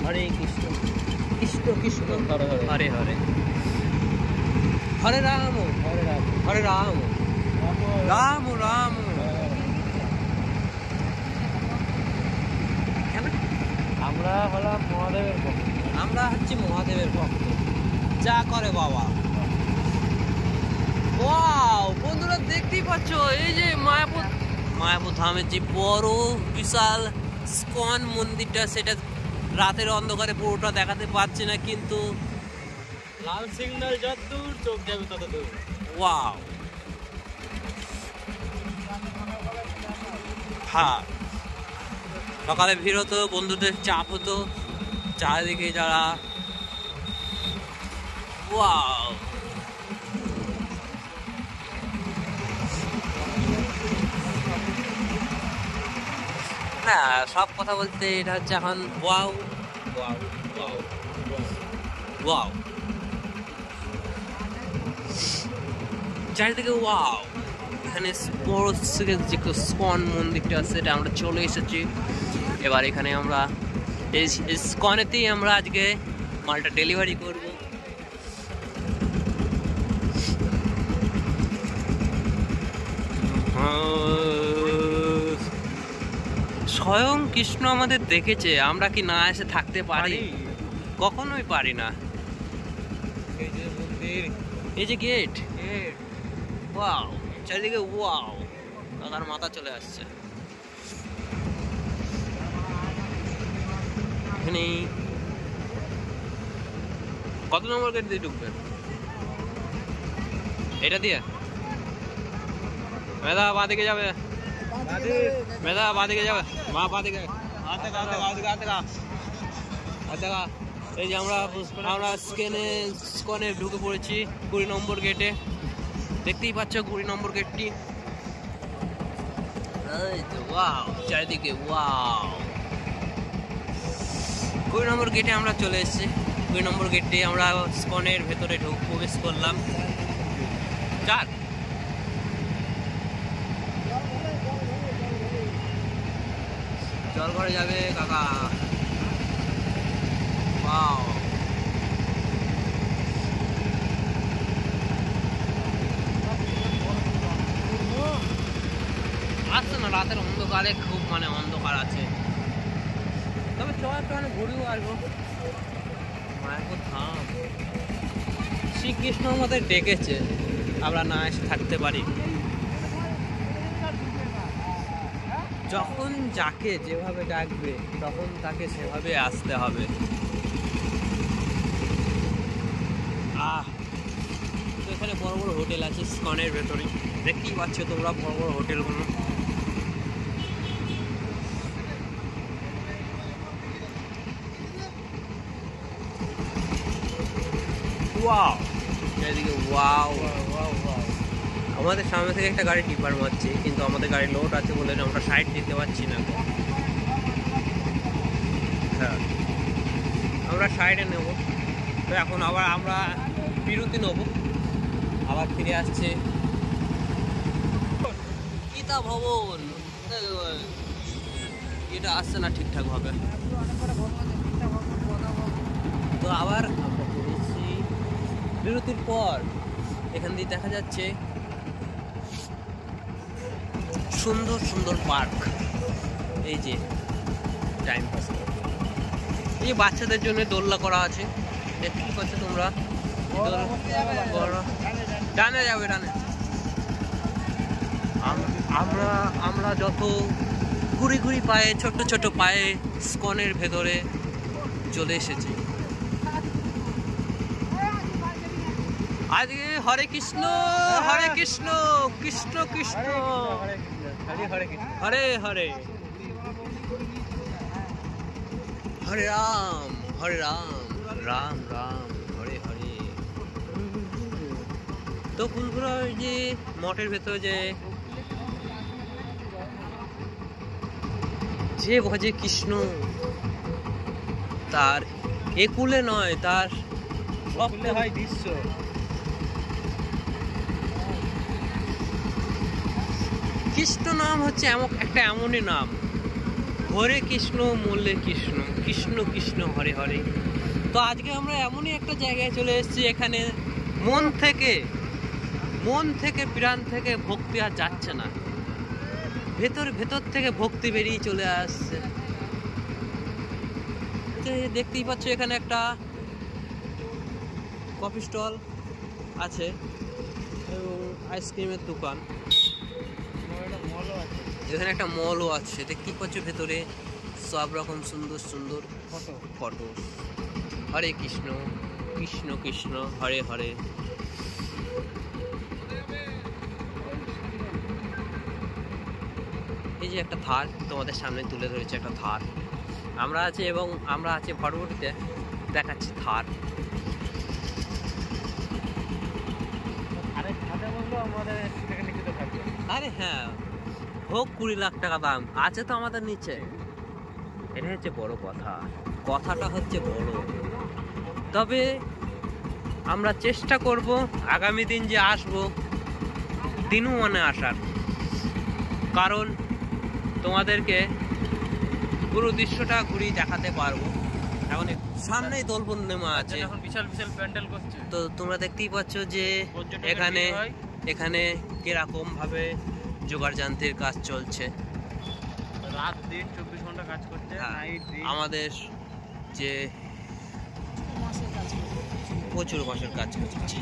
হরে কৃষ্ণ কৃষ্ণ কৃষ্ণ হরে হরে হরে হরে হরে রাম হরে রাম হরে রাম রাম রাম। আমরা হলাম মহাদেবের ভক্ত। আমরা হচ্ছে মহাদেবের ভক্ত। যা করে বাবা। ওয়াও বন্ধুরা, দেখতেই পাচ্ছ এই যে মায়াপুর ধামের যে বড় বিশাল স্কন মন্দিরটা, সেটা রাতের অন্ধকারে পুরোটা দেখাতে পারছি না, কিন্তু লাল সিগন্যাল যত দূর চোখ যাবে তত দূর। ওয়াও। হ্যাঁ, সকালে ভিড় হতো, বন্ধুদের চাপ হতো চারিদিকে যারা। ওয়াও, না সব কথা বলতে এটা হচ্ছে এখন ওয়াও ওয়াও ওয়াও ওয়াও, চারিদিকে ওয়াও। এখানে বড় যে স্কন মন্দিরটা আছে সেটা আমরা চলে এসেছি। এবার এখানে আমরা এই স্কনেতেই আমরা আজকে মালটা ডেলিভারি করব। স্বয়ং কৃষ্ণ আমাদের দেখেছে, আমরা কি না এসে থাকতে পারি? কখনোই পারি না। এই যে মন্দির, এই যে গেট, ওয়াও, চারিদিকে ওয়াও, কাকার মাথা চলে আসছে। এখানে কত নম্বর গেট দিয়ে ঢুকবেন? এটা দিয়ে মেধা বাদিকে যাবে, মেধা বাদিকে যাবে, মা বাদিকে। এই যে আমরা স্কনে ঢুকে পড়েছি 20 নম্বর গেটে। দেখতেই পাচ্ছ 20 নম্বর গেটটি। ওয়াও, চারিদিকে ওয়াও। 20 নম্বর গেটে আমরা চলে এসেছি। 20 নম্বর গেটে আমরা স্কনের ভেতরে প্রবেশ করলাম। জল ঘরে যাবে কাকা। ওয়াও, আসছে না, রাতের অন্ধকারে খুব অন্ধকার আছে। তবে চল ঘুরেও আসবো। মায়াপুর ধাম, শ্রীকৃষ্ণ আমাদের ডেকেছে, আমরা না এসে থাকতে পারি। যখন যাকে যেভাবে ডাকবে তখন তাকে সেভাবে আসতে হবে। তো এখানে বড় বড় হোটেল আছে স্কনের ভেতরে, দেখতেই পাচ্ছ তোমরা বড় বড় হোটেলগুলো। ওয়াও, চারিদিকে ওয়াও। আমাদের সামনে থেকে একটা গাড়ি টিপার মারছে, কিন্তু আমাদের গাড়ি লোড আছে বলে আমরা সাইড দিতে পারছি না। হ্যাঁ, আমরা সাইডে নেব। তো এখন আবার আমরা বিরতি নেব, আবার ফিরে আসছে গীতা ভবন। এটা আসছে না ঠিকঠাক ভাবে। তো আবার আমরা পড়েছি বিরতির পর। এখান দিয়ে দেখা যাচ্ছে সুন্দর সুন্দর পার্ক। এই যে টাইম পাস, এই বাচ্চাদের জন্য দোলনা করা আছে, দেখতেই পাচ্ছ তোমরা। ডানে যাবে, ডানে। আমরা যত ঘুরি ঘুরি পায়ে, ছোট ছোট পায়ে স্কনের ভেতরে চলে এসেছি। আজকে হরে কৃষ্ণ হরে কৃষ্ণ, কৃষ্ণ কৃষ্ণ হরে হরে, হরে রাম হরে রাম, রাম রাম হরে হরে। তো ফুলপুরা যে মঠের ভেতরে যে ভজে কৃষ্ণ, তার একুলে নয়, তার সবলে হয় দৃশ্য। কৃষ্ণ নাম হচ্ছে এমনই নাম, হরে কৃষ্ণ মূল্যে কৃষ্ণ, কৃষ্ণ কৃষ্ণ হরে হরে। তো আজকে আমরা এমনই একটা জায়গায় চলে এসেছি, এখানে মন থেকে প্রাণ থেকে ভক্তি আর যাচ্ছে না, ভেতর থেকে ভক্তি বেরিয়ে চলে আসছে। দেখতেই পাচ্ছ এখানে একটা কফি স্টল আছে এবং আইসক্রিমের দোকান। এখানে একটা মলও আছে, দেখতেই পাচ্ছ ভেতরে সব রকম সুন্দর সুন্দর ফটো। হরে কৃষ্ণ কৃষ্ণ কৃষ্ণ হরে হরে। এই যে একটা থার তোমাদের সামনে তুলে ধরেছে, একটা থার। আমরা আছি ভটভটিতে, দেখাচ্ছি থার। আরে হ্যাঁ, হোক 20 লাখ টাকা দাম আছে তো আমাদের নিচে। এটা হচ্ছে বড় কথাটা হচ্ছে বড়। তবে আমরা চেষ্টা করব আগামী দিন যে আসবো দিনও আসার, কারণ তোমাদেরকে পুরো দৃশ্যটা ঘুরিয়ে দেখাতে পারবো। এখন সামনেই দোল পূর্ণিমা আছে, এখন বিশাল বিশাল প্যান্ডেল করছে। তো তোমরা দেখতেই পাচ্ছ যে এখানে কিরকম ভাবে জোগাড় যন্ত্রের কাজ চলছে। রাত দিন 24 ঘন্টা কাজ করছে, আমাদের যে প্রচুর মাসের কাজ করছে।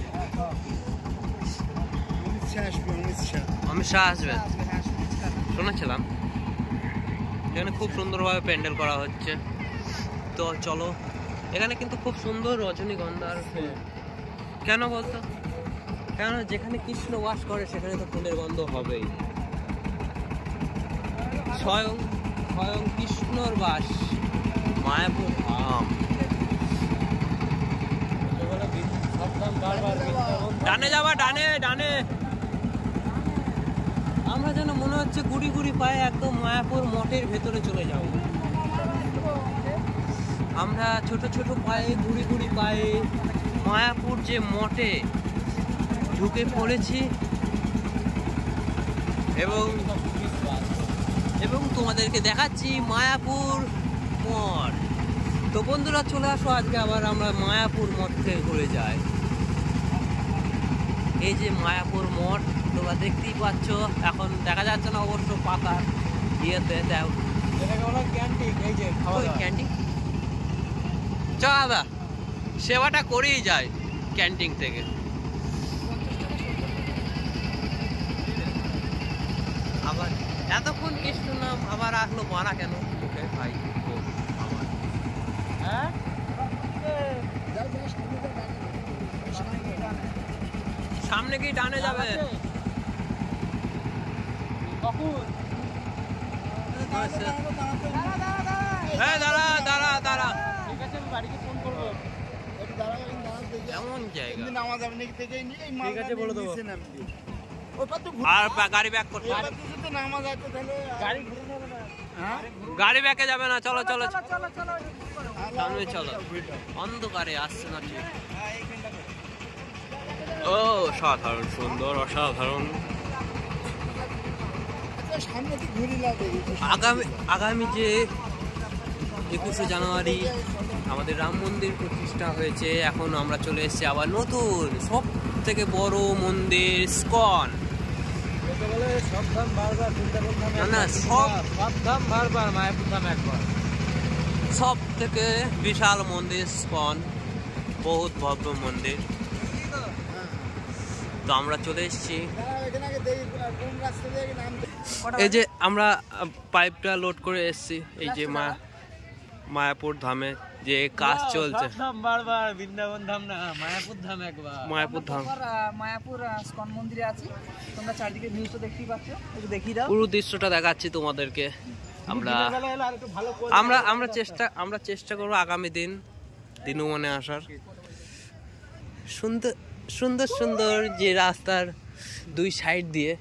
অমিত শাহ আসবে শুনেছিলাম। এখানে খুব সুন্দরভাবে প্যান্ডেল করা হচ্ছে। তো চলো, এখানে কিন্তু খুব সুন্দর রজনীগন্ধার ফুল। কেন বলতো? কেন যেখানে কৃষ্ণ বাস করে সেখানে তো ফুলের গন্ধ হবেই। স্বয়ং কৃষ্ণর বাস মায়াপুর ধাম। ডানে যাবা, ডানে ডানে। আমরা যেন মনে হচ্ছে গুড়ি গুড়ি পায়ে একদম মায়াপুর মঠের ভেতরে চলে যাবো। আমরা ছোট ছোট পায়ে গুড়ি গুড়ি পায়ে মায়াপুর যে মঠে ঢুকে পড়েছি এবং তোমাদেরকে দেখাচ্ছি মায়াপুর মঠ। তো বন্ধুরা চলে আসো, আজকে আবার আমরা মায়াপুর মঠ থেকে ঘুরে যাই। এই যে মায়াপুর মঠ তোমরা দেখতেই পাচ্ছ, এখন দেখা যাচ্ছে না অবশ্য পাকা ইয়েতে। ক্যান্টিন চ দাদা, সেবাটা করেই যায় ক্যান্টিন থেকে। আবার এতক্ষণ কৃষ্ণ নাম আবার আসলো মারা কেন ভাই? হ্যাঁ সামনে কি ডানে যাবে? হ্যাঁ দাঁড়া দাঁড়া দাঁড়া, ঠিক আছে আমি বাড়িতে ফোন করবো। এমন জায়গা ঠিক আছে বলে দেবো। আর গাড়ি ব্যাক করতে গাড়ি ব্যাকে যাবে না। চলো চলো সামনে চলো, অন্ধকারে আসছে না ঠিক। ও সাধারণ সুন্দর, অসাধারণ। আগামী যে 21শে জানুয়ারি আমাদের রাম মন্দির প্রতিষ্ঠা হয়েছে। এখন আমরা চলে এসেছি আবার নতুন সব থেকে বড় মন্দির ইসকন। সব থেকে বিশাল মন্দির ইসকন, বহুত ভব্য মন্দির। তো আমরা চলে এসেছি। এই যে আমরা পাইপটা লোড করে এসেছি এই যে মায়াপুর ধামে যে কাজ চলছে। বৃন্দাবন ধাম না, মায়াপুর ধাম। একবার মায়াপুর ধাম, মায়াপুর ইসকন মন্দিরে আছি। তোমরা চারদিকে ভিউটা দেখতেই পাচ্ছ, একটু দেখিয়ে দাও। পুরো দৃশ্যটা দেখাচ্ছি তোমাদেরকে। আমরা চেষ্টা করবো আগামী দিনও মনে আসার। সুন্দর সুন্দর সুন্দর যে রাস্তার দুই সাইড দিয়ে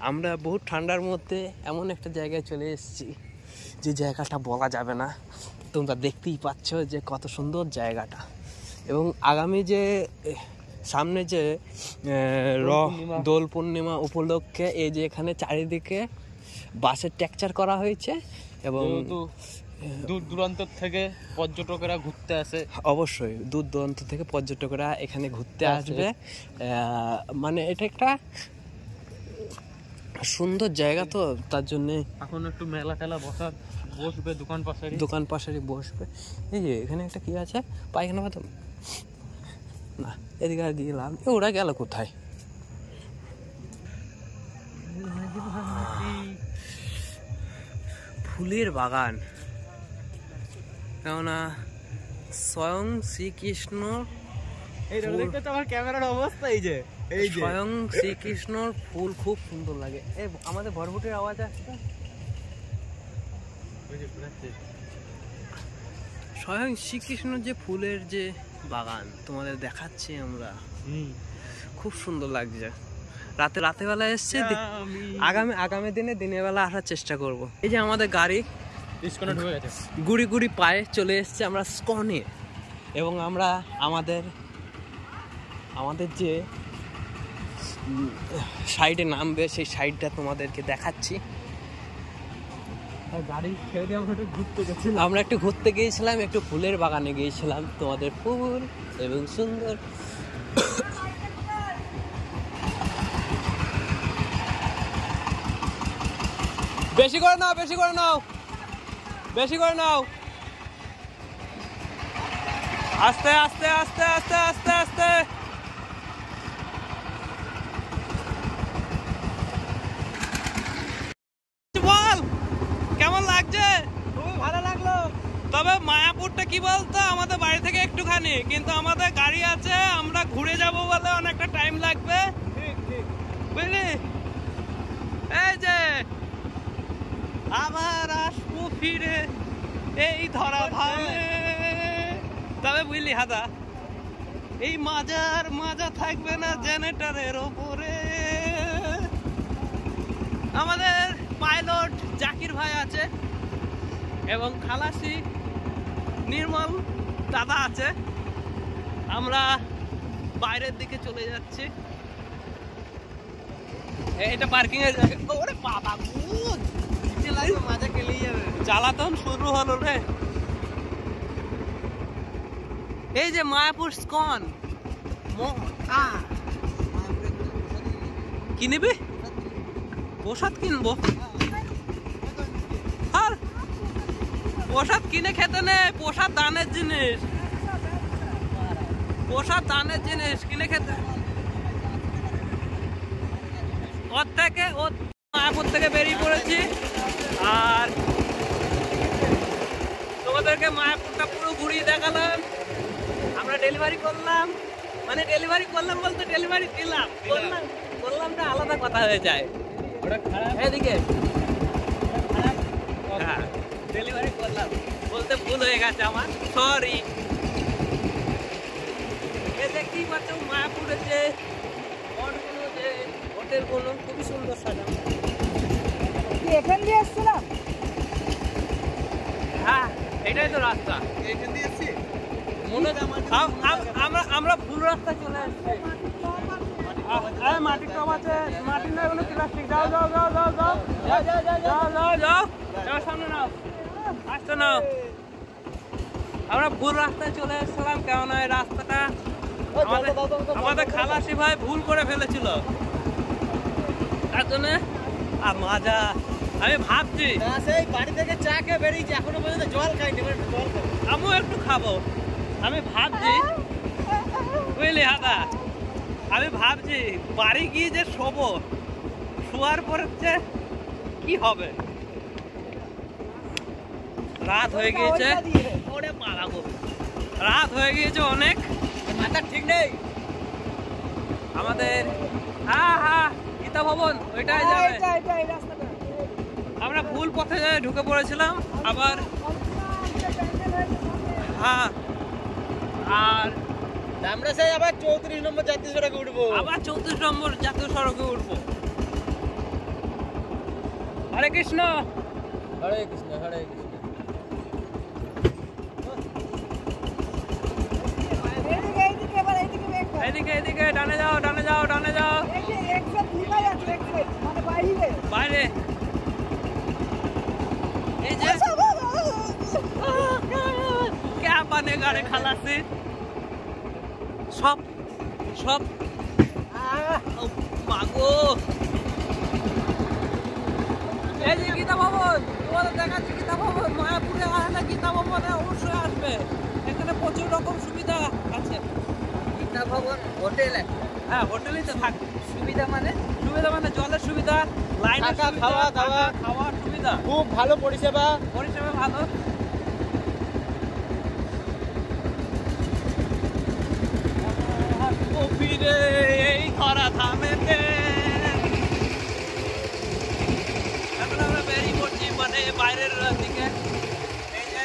আমরা বহুত ঠান্ডার মধ্যে এমন একটা জায়গায় চলে এসেছি যে জায়গাটা বলা যাবে না। তোমরা দেখতেই পাচ্ছ যে কত সুন্দর জায়গাটা। এবং আগামী যে সামনে যে দোল পূর্ণিমা উপলক্ষে এই যে এখানে চারিদিকে বাসের ট্যাকচার করা হয়েছে এবং দূর দূরান্ত থেকে পর্যটকেরা ঘুরতে আসে। অবশ্যই দূর দূরান্ত থেকে পর্যটকেরা এখানে ঘুরতে আসবে। মানে এটা একটা সুন্দর জায়গা, তো তার জন্যে এখন একটু মেলা টেলা বসবে, দোকান পাশারি বসবে। এই যে এখানে একটা কি আছে, পায়খানা বাথরুম না, এদিকে আর গেলাম। ওরা গেল কোথায়? ফুলের বাগান, কেননা স্বয়ং শ্রীকৃষ্ণ। আমার ক্যামেরার অবস্থা এই যে স্বয়ং শ্রীকৃষ্ণর ফুল খুব সুন্দর লাগে। আমাদের ভরভুটির আওয়াজ আসছে। স্বয়ং শ্রীকৃষ্ণ যে ফুলের যে বাগান তোমাদের দেখাচ্ছি আমরা, খুব সুন্দর লাগছে। রাতে বেলা এসছে, আগামী দিনে দিনের বেলা আসার চেষ্টা করব। এই যে আমাদের গাড়ি ইসকনে ঢুকে গেছে, গুড়ি গুড়ি পায়ে চলে এসছে আমরা ইসকনে। এবং আমরা আমাদের যে সাইডে নামবে সেই সাইডটা তোমাদেরকে দেখাচ্ছি। গাড়ি ছেড়ে আমরা একটু ঘুরতে গিয়েছিলাম, একটু ফুলের বাগানে গিয়েছিলাম। তোমাদের ফুল এবং সুন্দর বেশি করে নাও। বেশি করে নাও। আস্তে আস্তে আস্তে আস্তে আস্তে আস্তে। বল কেমন লাগছে? খুবই ভালো লাগলো। তবে মায়াপুরটা কি বলতো আমাদের বাড়ি থেকে একটুখানি, কিন্তু আমাদের গাড়ি আছে, আমরা ঘুরে যাব বলে অনেকটা টাইম লাগবে। ঠিক ঠিক বুঝলি? এই যে আবার আসবো ফিরে এই ধরা ধামে। তবে বুঝলি হাদা, এই মাজার মাজা থাকবে না জেনারেটরের ওপরে। আমাদের পাইলট জাকির ভাই আছে এবং খালাসি নির্মল দাদা আছে। আমরা বাইরের দিকে চলে যাচ্ছি। এটা পার্কিং এর জায়গা। ওরে বাবা মাজা কেলেই যাবে। জ্বালাতন শুরু হলো রে। এই যে মায়াপুর স্কন কি নিবি? প্রসাদ কিনবো। আর প্রসাদ কিনে খেতে নেই, প্রসাদ দানের জিনিস। প্রসাদ দানের জিনিস কিনে খেতে। ওর থেকে মায়াপুর থেকে বেরিয়ে পড়েছি আর তোমাদেরকে মায়াপুরটা পুরো ঘুরিয়ে দেখালাম। আমরা ডেলিভারি করলাম, মানে ডেলিভারি করলাম বলতে ডেলিভারি দিলাম। করলামটা আলাদা কথা হয়ে যায়। এদিকে হ্যাঁ ডেলিভারি করলাম বলতে ভুল হয়ে গেছে আমার, সরি। এ দেখতেই পাচ্ছ মায়াপুরের যে মঠগুলো, যে হোটেলগুলো খুবই সুন্দর সাজানো। এখান দিয়ে এসছিলাম। হ্যাঁ এটাই তো রাস্তা। এখান দিয়ে এসছি। আমরা ভুল রাস্তা চলে আসছি। মাটির টব আছে, মাটির নয় কোনো প্লাস্টিক। যাও যাও যাও যাও যাও যাও যাও যাও যাও সামনে নাও, আসতে নাও। আমরা ভুল রাস্তায় চলে এসেছিলাম, কেননা এই রাস্তাটা আমাদের খালাসি ভাই ভুল করে ফেলেছিল। তার জন্য আর মাজা আমি ভাবছি সেই বাড়ি থেকে চা খেয়ে বেরিয়েছি, এখনো পর্যন্ত জল খাইনি। জল খাবো, আমিও একটু খাবো। আমি ভাবছি বুঝলি হাদা, আমি ভাবছি বাড়ি গিয়ে যে শোবো, শোয়ার পরে যে কি হবে। রাত হয়ে গিয়েছে, ওরে পালাবো, রাত হয়ে গিয়েছে অনেক, মাথা ঠিক নেই আমাদের। হ্যাঁ হ্যাঁ গীতা ভবন ওইটাই যাবে। আমরা ভুল পথে ঢুকে পড়েছিলাম আবার। হ্যাঁ আর আমরা সেই আবার 34 নম্বর জাতীয় সড়কে উঠবো। আবার 34 নম্বর জাতীয় সড়কে উঠবো। হরে কৃষ্ণ হরে কৃষ্ণ হরে কৃষ্ণ। এদিকে এদিকে ডানে যাও ডানে যাও ডানে যাও। বাইরে এই যে क्या बनेगा रे खलासी। সব সব মাগো। এই যে গীতা ভবন, তোমাদের দেখাচ্ছি গীতা ভবন। মায়াপুরে আসলে গীতা ভবনে অবশ্যই আসবে, এখানে প্রচুর রকম সুবিধা আছে। গীতা ভবন হোটেল, হ্যাঁ হোটেলেই তো থাকবে। সুবিধা মানে সুবিধা মানে জলের সুবিধা, লাইনের থাকা, সুবিধা, খাওয়া দাওয়া, খাওয়ার সুবিধা, খুব ভালো পরিষেবা। পরিষেবা ভালো। ফিরে এই ধরা ধামেতে এখন আমরা বেরিয়ে পড়ছি, মানে বাইরের দিকে। এই যে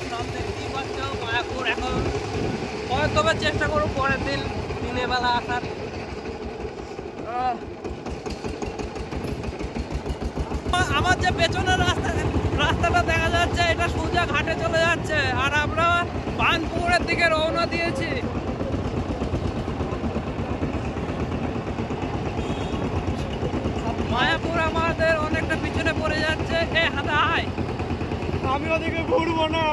সব দেখতেই পাচ্ছ মায়াপুর। এখন হয়তো চেষ্টা করবো পরের দিন দিনের বেলা আসার। আমার যে পেছনের রাস্তাটা দেখা যাচ্ছে, এটা সোজা ঘাটে চলে যাচ্ছে, আর আমরা বানপুরের দিকে রওনা দিয়েছি। মায়াপুর আমাদের অনেকটা পিছনে পড়ে যাচ্ছে। এ হাতে আয়, আমি ওদিকে ঘুরবো না।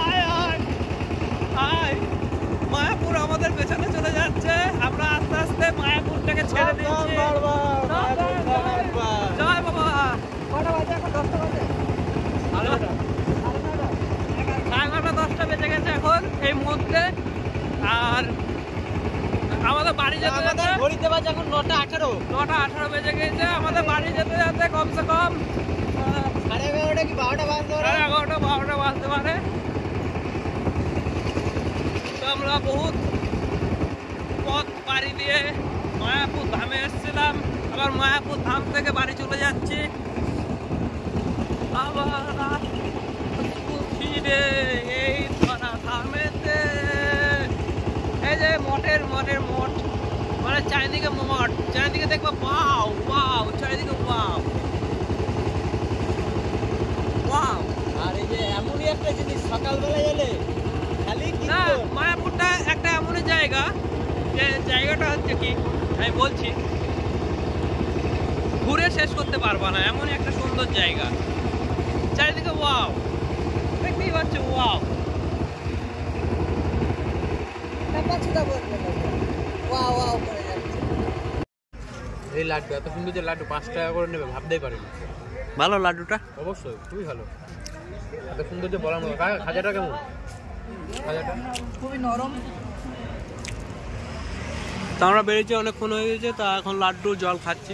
আয় আয় আয়। মায়াপুর আমাদের পেছনে চলে যাচ্ছে, আমরা আস্তে আস্তে মায়াপুরটাকে ছেড়ে দিচ্ছি। জয় বাবা। কটা বাজে এখন? 10টা বাজে। এই মুহূর্তে। আর আমাদের বাড়ি যেতে যেতে ঘড়িতে বাজে এখন 9:18 বেজে গেছে। আমাদের বাড়ি যেতে যেতে কমসে কম 11:30 কি 12টা বাজতে পারে। 11:30-12টা বাজতে পারে। তো আমরা বহুত পথ পাড়ি দিয়ে মায়াপুর ধামে এসেছিলাম, আবার মায়াপুর ধাম থেকে বাড়ি চলে যাচ্ছি। আবার ফিরে এই ধরা ধামেতে, এই যে মঠের মঠ, মানে চারিদিকে মঠ, চারিদিকে দেখবো ওয়াও ওয়াও, চারিদিকে ওয়াও ওয়াও। আর এই যে এমনই একটা জিনিস সকালবেলা এলে খালি না, মায়াপুরটা একটা এমনই জায়গা, যে জায়গাটা হচ্ছে কি আমি বলছি, ঘুরে শেষ করতে পারবা না, এমন একটা সুন্দর জায়গা। চারিদিকে ওয়াও, দেখতেই পাচ্ছ ওয়াও। এই লাড্ডু এত সুন্দর যে লাড্ডু 5 টাকা করে নেবে ভাবতেই পারিনি। ভালো লাড্ডুটা, অবশ্যই খুবই ভালো, এত সুন্দর যে বলার মতো। খাজাটা কেমন? খাজাটা খুবই নরম। তো আমরা বেরিয়েছি, অনেকক্ষণ হয়ে গেছে, তা এখন লাড্ডু জল খাচ্ছি।